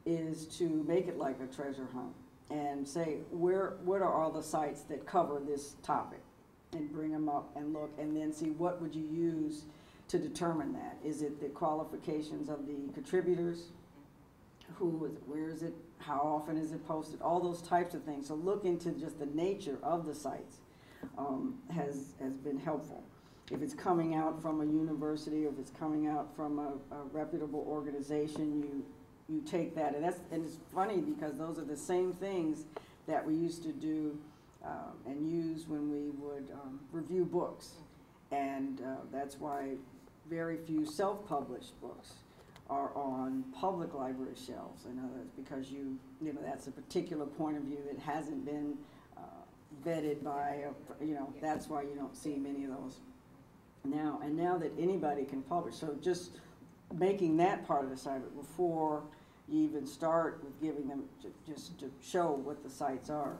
is to make it like a treasure hunt and say, what are all the sites that cover this topic, and bring them up and look, and then see what would you use to determine that. Is it the qualifications of the contributors? Who is it? Where is it? How often is it posted? All those types of things. So look into just the nature of the sites has been helpful. If it's coming out from a university, or if it's coming out from a reputable organization, you take that. And it's funny because those are the same things that we used to do and use when we would review books. And that's why very few self-published books are on public library shelves and others, because you know that's a particular point of view that hasn't been vetted by, that's why you don't see many of those now. And now that anybody can publish, so just making that part of the assignment before you even start with giving them just to show what the sites are.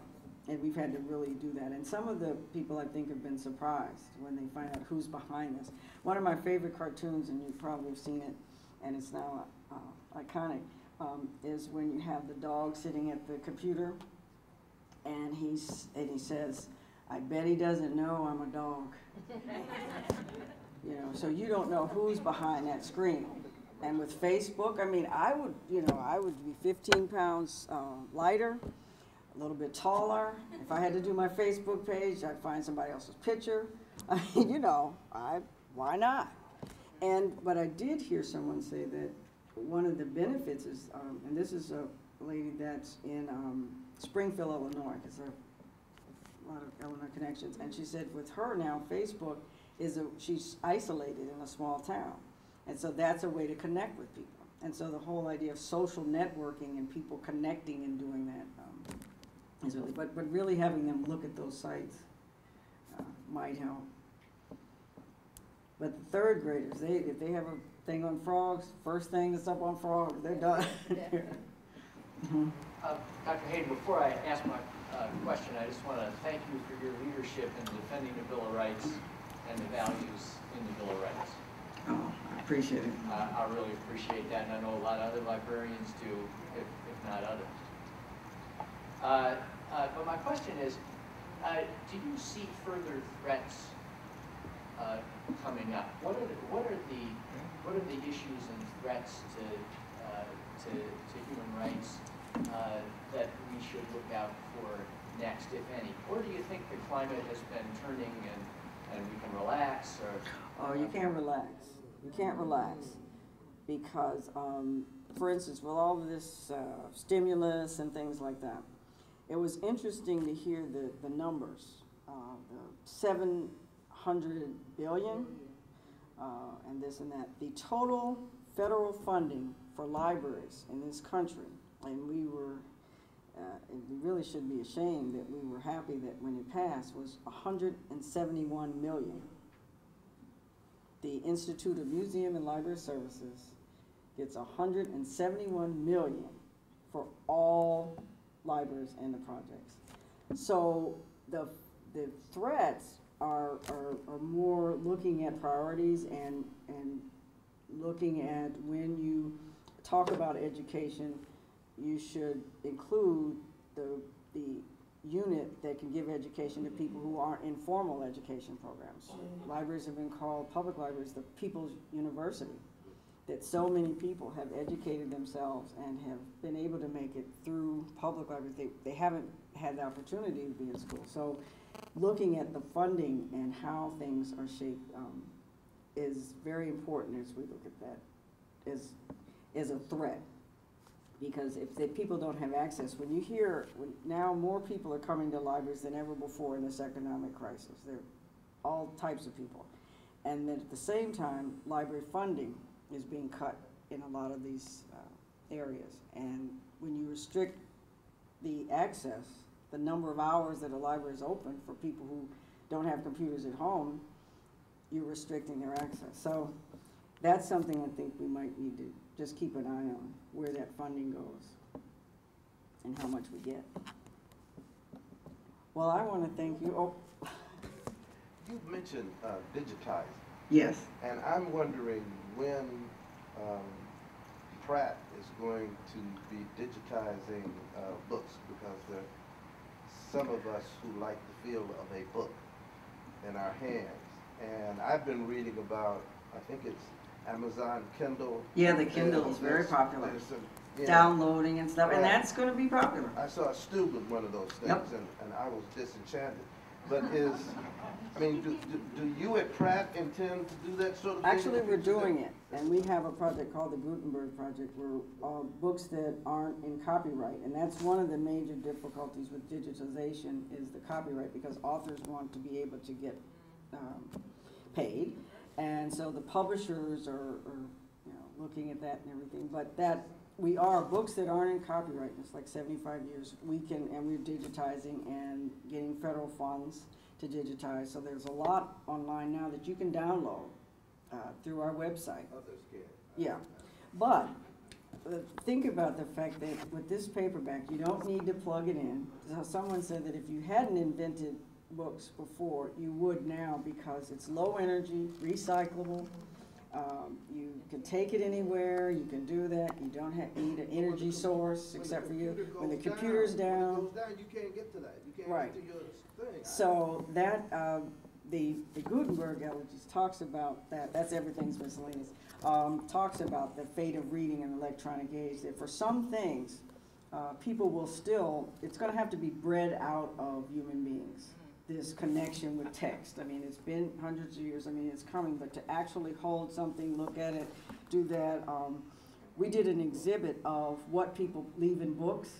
And we've had to really do that. And some of the people, I think, have been surprised when they find out who's behind this. One of my favorite cartoons, and you've probably seen it, and it's now iconic, is when you have the dog sitting at the computer, and he says, "I bet he doesn't know I'm a dog." So you don't know who's behind that screen. And with Facebook, I mean, I would be 15 pounds lighter, a little bit taller. If I had to do my Facebook page, I'd find somebody else's picture. I mean, why not? But I did hear someone say that one of the benefits is, and this is a lady that's in Springfield, Illinois, because there are a lot of Illinois connections, and she said with her now, Facebook she's isolated in a small town. And so that's a way to connect with people. And so the whole idea of social networking and people connecting and doing that is really, but really having them look at those sites might help. But the third graders, if they have a thing on frogs, first thing that's up on frogs, they're done. Dr. Hayden, before I ask my question, I just want to thank you for your leadership in defending the Bill of Rights and the values in the Bill of Rights. Oh, I appreciate it. I really appreciate that, and I know a lot of other librarians do, if not others. But my question is, do you see further threats coming up? What are the issues and threats to human rights that we should look out for next, if any? Or do you think the climate has been turning and we can relax? Or oh, you can't relax. You can't relax because, for instance, with all of this stimulus and things like that, it was interesting to hear the numbers, the 700 billion and this and that. The total federal funding for libraries in this country, and we really should be ashamed that we were happy that when it passed, was 171 million. The Institute of Museum and Library Services gets 171 million for all libraries and the projects. So the threats are more looking at priorities and looking at when you talk about education, you should include the unit that can give education to people who aren't in formal education programs. Libraries have been called, public libraries, the people's university, that so many people have educated themselves and have been able to make it through public libraries. They haven't had the opportunity to be in school. So looking at the funding and how things are shaped is very important as we look at that as a threat. Because if the people don't have access, when now more people are coming to libraries than ever before in this economic crisis. There are all types of people. And then at the same time, library funding is being cut in a lot of these areas. And when you restrict the access, the number of hours that a library is open for people who don't have computers at home, you're restricting their access. So that's something I think we might need to just keep an eye on, where that funding goes and how much we get. Well, I want to thank you. Oh. You mentioned digitizing. Yes. And I'm wondering when Pratt is going to be digitizing books, because there are some of us who like the feel of a book in our hands. And I've been reading about, I think it's Amazon Kindle. Yeah, the Kindle is very popular. Downloading and stuff, and that's going to be popular. I saw a student with one of those things, yep. and I was disenchanted. But do you at Pratt intend to do that sort of thing? Actually, we're doing it, and we have a project called the Gutenberg Project, where books that aren't in copyright, and that's one of the major difficulties with digitization is the copyright, because authors want to be able to get paid. And so the publishers are looking at that and everything, but we are books that aren't in copyright. It's like 75 years. We're digitizing and getting federal funds to digitize. So there's a lot online now that you can download through our website. Others can. Yeah, but think about the fact that with this paperback, you don't need to plug it in. So someone said that if you hadn't invented books before, you would now, because it's low energy, recyclable. You can take it anywhere, you can do that, you don't need an energy source except for you. When the computer's down. When it goes down, you can't get to that. You can't right. get to your thing. So that, the Gutenberg Elegies talks about that. That's Everything's Miscellaneous. talks about the fate of reading in the electronic age, that for some things, people will still, it's going to have to be bred out of human beings, this connection with text. I mean, it's been hundreds of years, I mean, it's coming, but to actually hold something, look at it, do that. We did an exhibit of what people leave in books.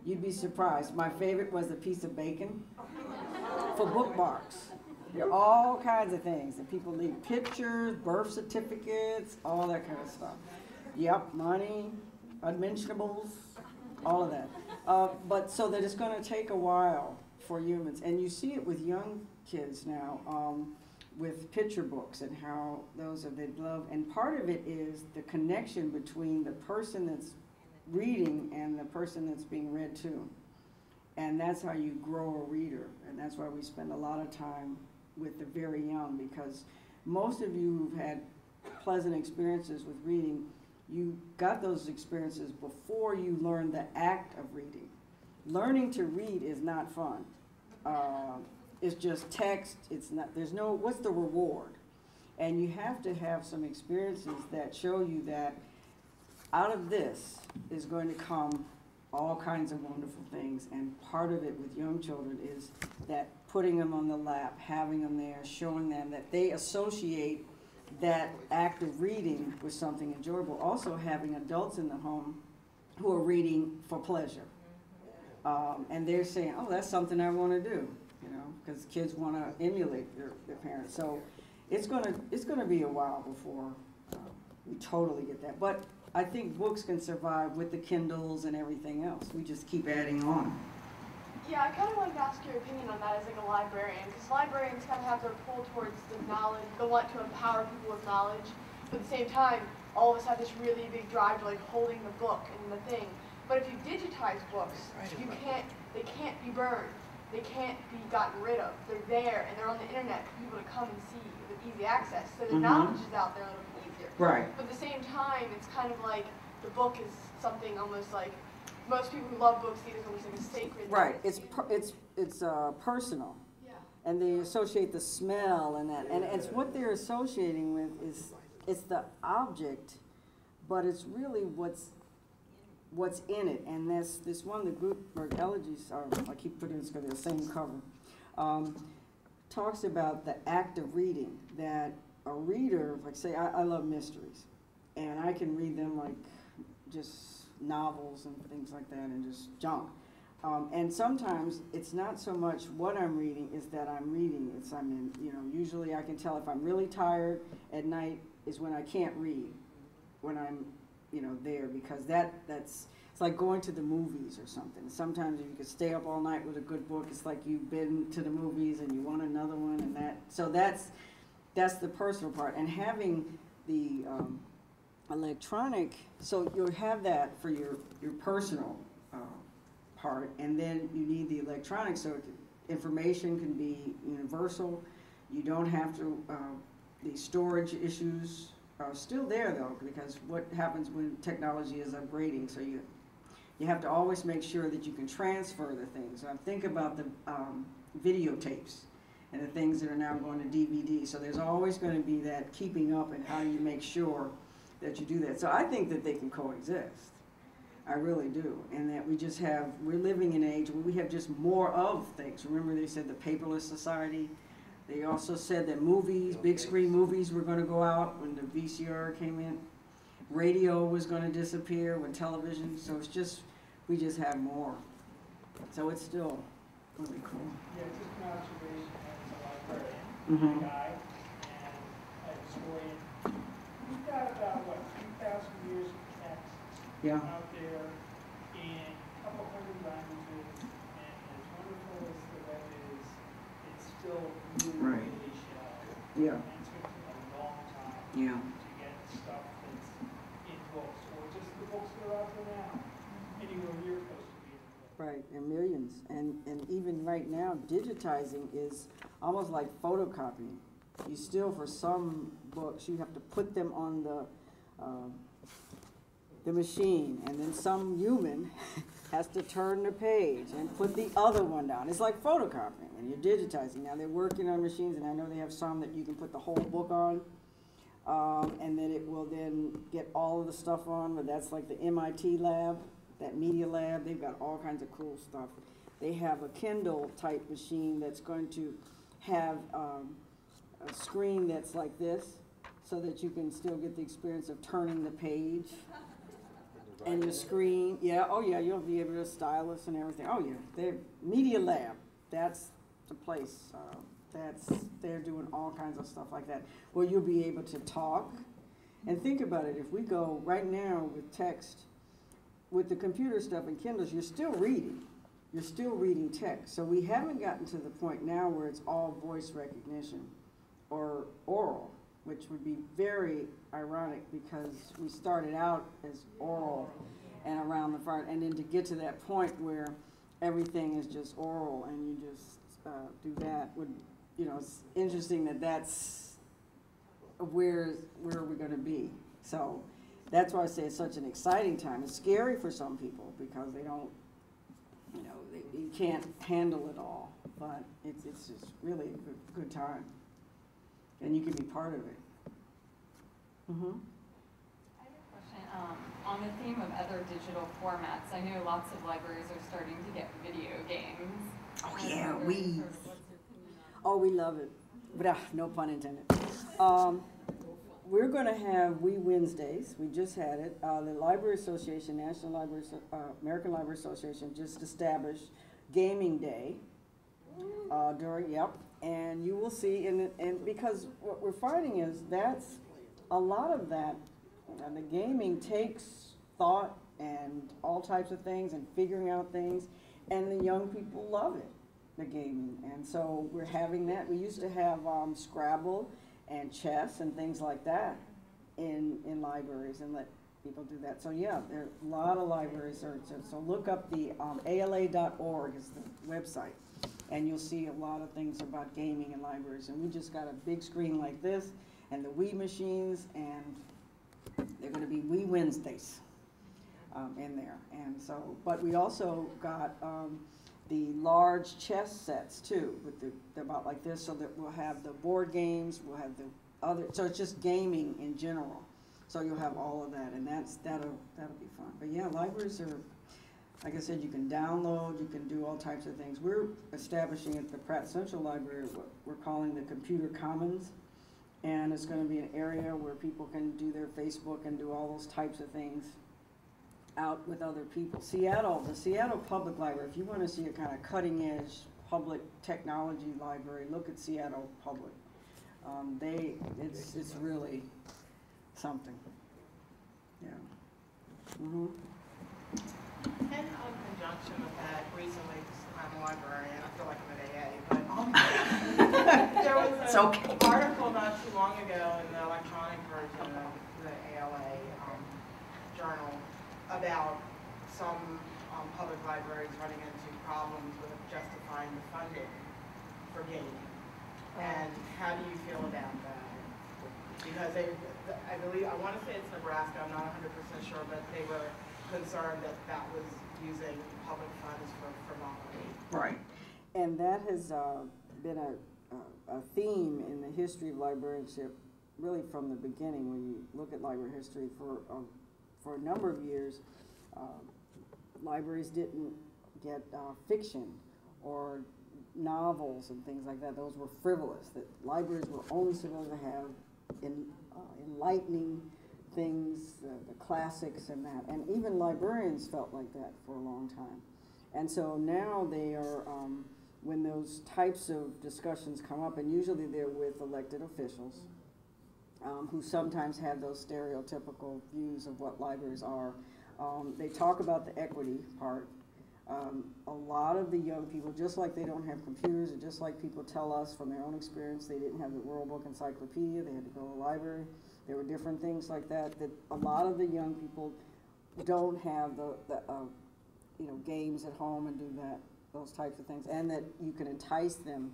You'd be surprised. My favorite was a piece of bacon for bookmarks. There are all kinds of things that people leave. Pictures, birth certificates, all that kind of stuff. Yep, money, unmentionables, all of that. But so that it's going to take a while for humans. And you see it with young kids now, with picture books and how those have been loved. And part of it is the connection between the person that's reading and the person that's being read to. And that's how you grow a reader. And that's why we spend a lot of time with the very young, because most of you who've had pleasant experiences with reading, you got those experiences before you learned the act of reading. Learning to read is not fun. It's just text. It's not, there's no, what's the reward? And you have to have some experiences that show you that out of this is going to come all kinds of wonderful things. And part of it with young children is that putting them on the lap, having them there, showing them that they associate that act of reading with something enjoyable. Also having adults in the home who are reading for pleasure. And they're saying, oh, that's something I want to do, you know, because kids want to emulate their parents. So it's gonna be a while before we totally get that. But I think books can survive with the Kindles and everything else. We just keep adding on. Yeah, I kind of wanted to ask your opinion on that as like a librarian, because librarians kind of have their pull towards the knowledge, they want to empower people with knowledge, but at the same time, all of us have this really big drive to like holding the book and the thing. But if you digitize books, they can't be burned, they can't be gotten rid of. They're there and they're on the internet for people to come and see with easy access. So the knowledge is out there a little bit easier. Right. But at the same time, it's kind of like the book is something almost like, most people who love books see it as almost like a sacred. Right. It's personal. Yeah. And they associate the smell and that. And it's what they're associating with is, it's the object, but it's really what's in it. And this one, the Gutenberg Elegies, I keep putting this because they're the same cover, talks about the act of reading, that a reader, like say, I love mysteries, and I can read them like just novels and things like that and just junk. And sometimes it's not so much what I'm reading, is that I'm reading. Usually I can tell if I'm really tired at night is when I can't read, when I'm, there, because it's like going to the movies or something. Sometimes you could stay up all night with a good book. It's like you've been to the movies and you want another one, and so that's the personal part. And having the electronic, so you'll have that for your personal part, and then you need the electronic so information can be universal. You don't have to, the storage issues are still there though, because what happens when technology is upgrading, so you have to always make sure that you can transfer the things. Think about the videotapes and the things that are now going to DVD. So there's always going to be that keeping up and how you make sure that you do that. So I think that they can coexist. I really do. And that we're living in an age where we have just more of things. Remember they said the paperless society? They also said that movies, big screen movies were going to go out when the VCR came in. Radio was going to disappear when television, so we just have more. So it's still really cool. Yeah, just an observation as a librarian, guy, and a historian. We've got about, 3,000 years of text out there in a couple hundred languages, and as wonderful as the web is, it's still really shallow. Yeah. And it's going to take a long time to get stuff that's in books, or just the books that are out there now, anywhere we're supposed to be in the book. Right, and millions. And even right now, digitizing is almost like photocopying. You still, for some books, you have to put them on the machine, and then some human has to turn the page and put the other one down. It's like photocopying, and you're digitizing. Now they're working on machines, and I know they have some that you can put the whole book on, and then it will then get all of the stuff on, but that's like the MIT lab, that media lab. They've got all kinds of cool stuff. They have a Kindle type machine that's going to have a screen that's like this, so that you can still get the experience of turning the page. And the screen, yeah, oh yeah, you'll be able to stylus and everything. Oh yeah, they're Media Lab, that's the place. They're doing all kinds of stuff like that, where you'll be able to talk. And think about it, if we go right now with text, with the computer stuff and Kindles, you're still reading. You're still reading text. So we haven't gotten to the point now where it's all voice recognition or oral, which would be very ironic because we started out as oral and around the front, and then to get to that point where everything is just oral and you just do that would, you know, it's interesting that that's where are we going to be. So that's why I say it's such an exciting time. It's scary for some people because they don't, you know, you can't handle it all, but it's just really a good time, and you can be part of it. Mm-hmm. I have a question on the theme of other digital formats. I know lots of libraries are starting to get video games. Oh yeah, we love it, but no pun intended. We're going to have We Wednesdays. We just had it. The Library Association, National Library, American Library Association just established Gaming Day and you will see, and because what we're finding is that's a lot of that, the gaming takes thought and all types of things and figuring out things, and the young people love it, the gaming, and so we're having that. We used to have Scrabble and chess and things like that in libraries, and let people do that. So yeah, there are a lot of libraries. So look up the ala.org is the website, and you'll see a lot of things about gaming in libraries. And we just got a big screen like this, and the Wii machines, and they're going to be Wii Wednesdays in there. And so, but we also got the large chess sets too, with they're about like this, so that we'll have the board games, we'll have the other, so it's just gaming in general. So you'll have all of that, and that'll be fun. But yeah, libraries are, like I said, you can download, you can do all types of things. We're establishing at the Pratt Central Library what we're calling the Computer Commons, and it's going to be an area where people can do their Facebook and do all those types of things out with other people. The Seattle Public Library, if you want to see a kind of cutting edge public technology library, look at Seattle Public. It's really something. Yeah. Mm-hmm. In conjunction with that, recently, I'm a librarian, I feel like I'm an AA, but there was an article not too long ago in the electronic version of the ALA journal about some public libraries running into problems with justifying the funding for gaming. And how do you feel about that? Because I believe, I want to say it's Nebraska, I'm not 100% sure, but they were concerned that that was using public funds for money. Right. And that has been a theme in the history of librarianship, really from the beginning. When you look at library history for a number of years, libraries didn't get fiction or novels and things like that. Those were frivolous. That libraries were only supposed to have enlightening things, the classics and that. And even librarians felt like that for a long time. And so now they are, when those types of discussions come up, and usually they're with elected officials, who sometimes have those stereotypical views of what libraries are. They talk about the equity part. A lot of the young people, just like they don't have computers, or just like people tell us from their own experience, they didn't have the World Book Encyclopedia, they had to go to the library. There were different things like that, that a lot of the young people don't have the games at home and do those types of things, and that you can entice them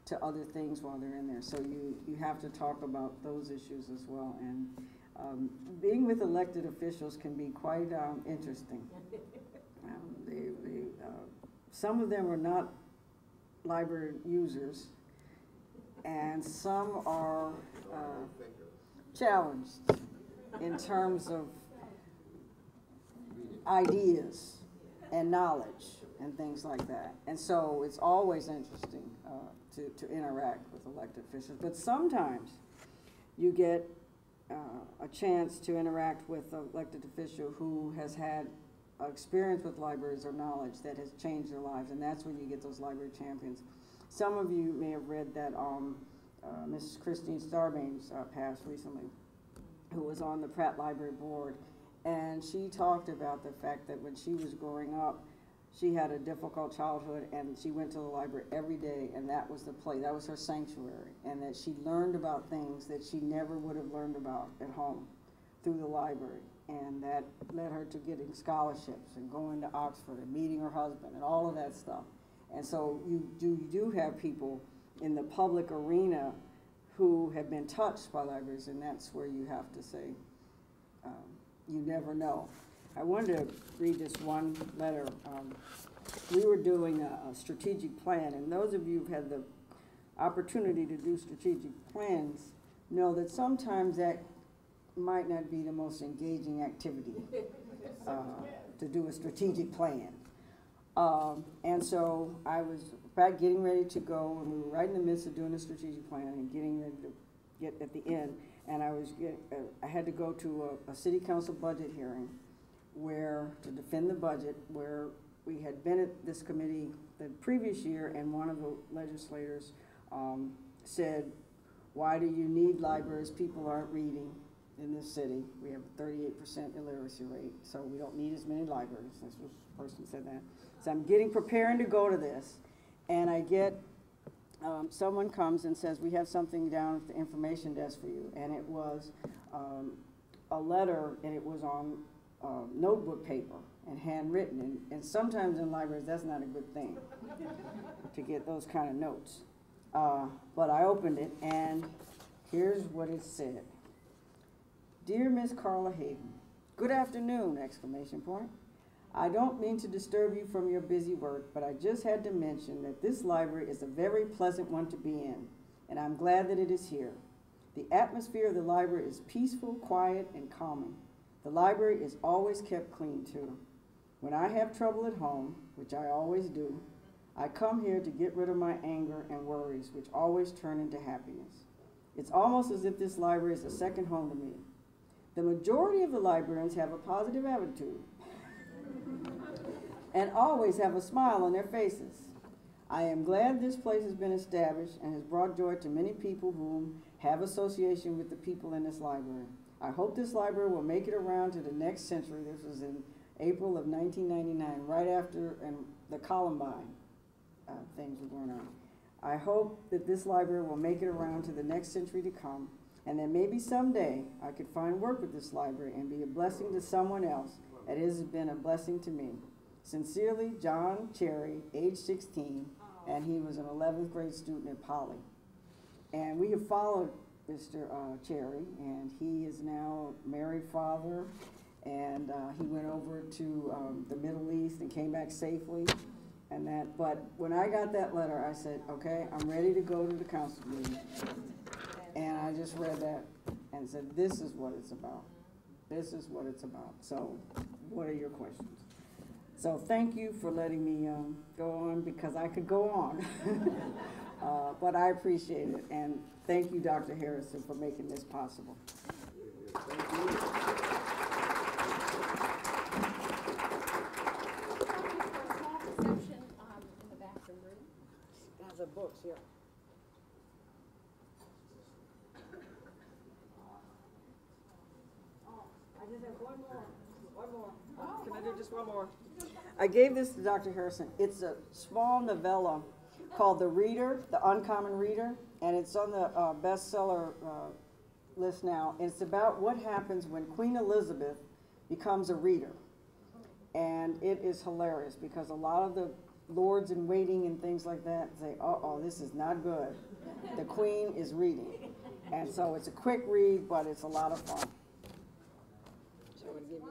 to other things while they're in there. So you have to talk about those issues as well. And being with elected officials can be quite interesting. Some of them are not library users, and some are challenged in terms of ideas and knowledge and things like that. And so it's always interesting to interact with elected officials. But sometimes you get a chance to interact with an elected official who has had experience with libraries or knowledge that has changed their lives, and that's when you get those library champions. Some of you may have read that Mrs. Christine Starbanes passed recently, who was on the Pratt Library board, and she talked about the fact that when she was growing up, she had a difficult childhood, and she went to the library every day, and that was the place, that was her sanctuary, and that she learned about things that she never would have learned about at home through the library, and that led her to getting scholarships and going to Oxford and meeting her husband and all of that stuff. And so you do have people in the public arena who have been touched by libraries, and that's where you have to say, you never know. I wanted to read this one letter. We were doing a strategic plan, and those of you who've had the opportunity to do strategic plans know that sometimes that might not be the most engaging activity to do a strategic plan. And so I was about getting ready to go, and we were right in the midst of doing a strategic plan and getting ready to get at the end, and I had to go to a city council budget hearing to defend the budget, where we had been at this committee the previous year, and one of the legislators said, why do you need libraries? People aren't reading in this city. We have a 38% illiteracy rate, so we don't need as many libraries. This was the person said that. So I'm preparing to go to this, and I get someone comes and says, we have something down at the information desk for you, and it was a letter, and it was on notebook paper and handwritten, and sometimes in libraries that's not a good thing to get those kind of notes. But I opened it, and here's what it said. Dear Miss Carla Hayden, good afternoon, exclamation point. I don't mean to disturb you from your busy work, but I just had to mention that this library is a very pleasant one to be in, and I'm glad that it is here. The atmosphere of the library is peaceful, quiet, and calming. The library is always kept clean, too. When I have trouble at home, which I always do, I come here to get rid of my anger and worries, which always turn into happiness. It's almost as if this library is a second home to me. The majority of the librarians have a positive attitude and always have a smile on their faces. I am glad this place has been established and has brought joy to many people whom have association with the people in this library. I hope this library will make it around to the next century. This was in April of 1999, right after the Columbine things were going on. I hope that this library will make it around to the next century to come, and that maybe someday I could find work with this library and be a blessing to someone else that has been a blessing to me. Sincerely, John Cherry, age 16, and he was an 11th grade student at Poly. And we have followed Mr. Cherry, and he is now a married father, and he went over to the Middle East and came back safely. But when I got that letter, I said, okay, I'm ready to go to the council meeting. And I just read that and said, this is what it's about. This is what it's about. So what are your questions? So thank you for letting me go on, because I could go on. But I appreciate it. And thank you, Dr. Harrison, for making this possible. Thank you. In the bathroom room. Lots of books here. I just have one more. Can I do just one more? I gave this to Dr. Harrison. It's a small novella called The Reader, The Uncommon Reader, and it's on the bestseller list now. And it's about what happens when Queen Elizabeth becomes a reader. And it is hilarious, because a lot of the lords in waiting and things like that say, uh-oh, this is not good. The Queen is reading. And so it's a quick read, but it's a lot of fun. So I'm going to give you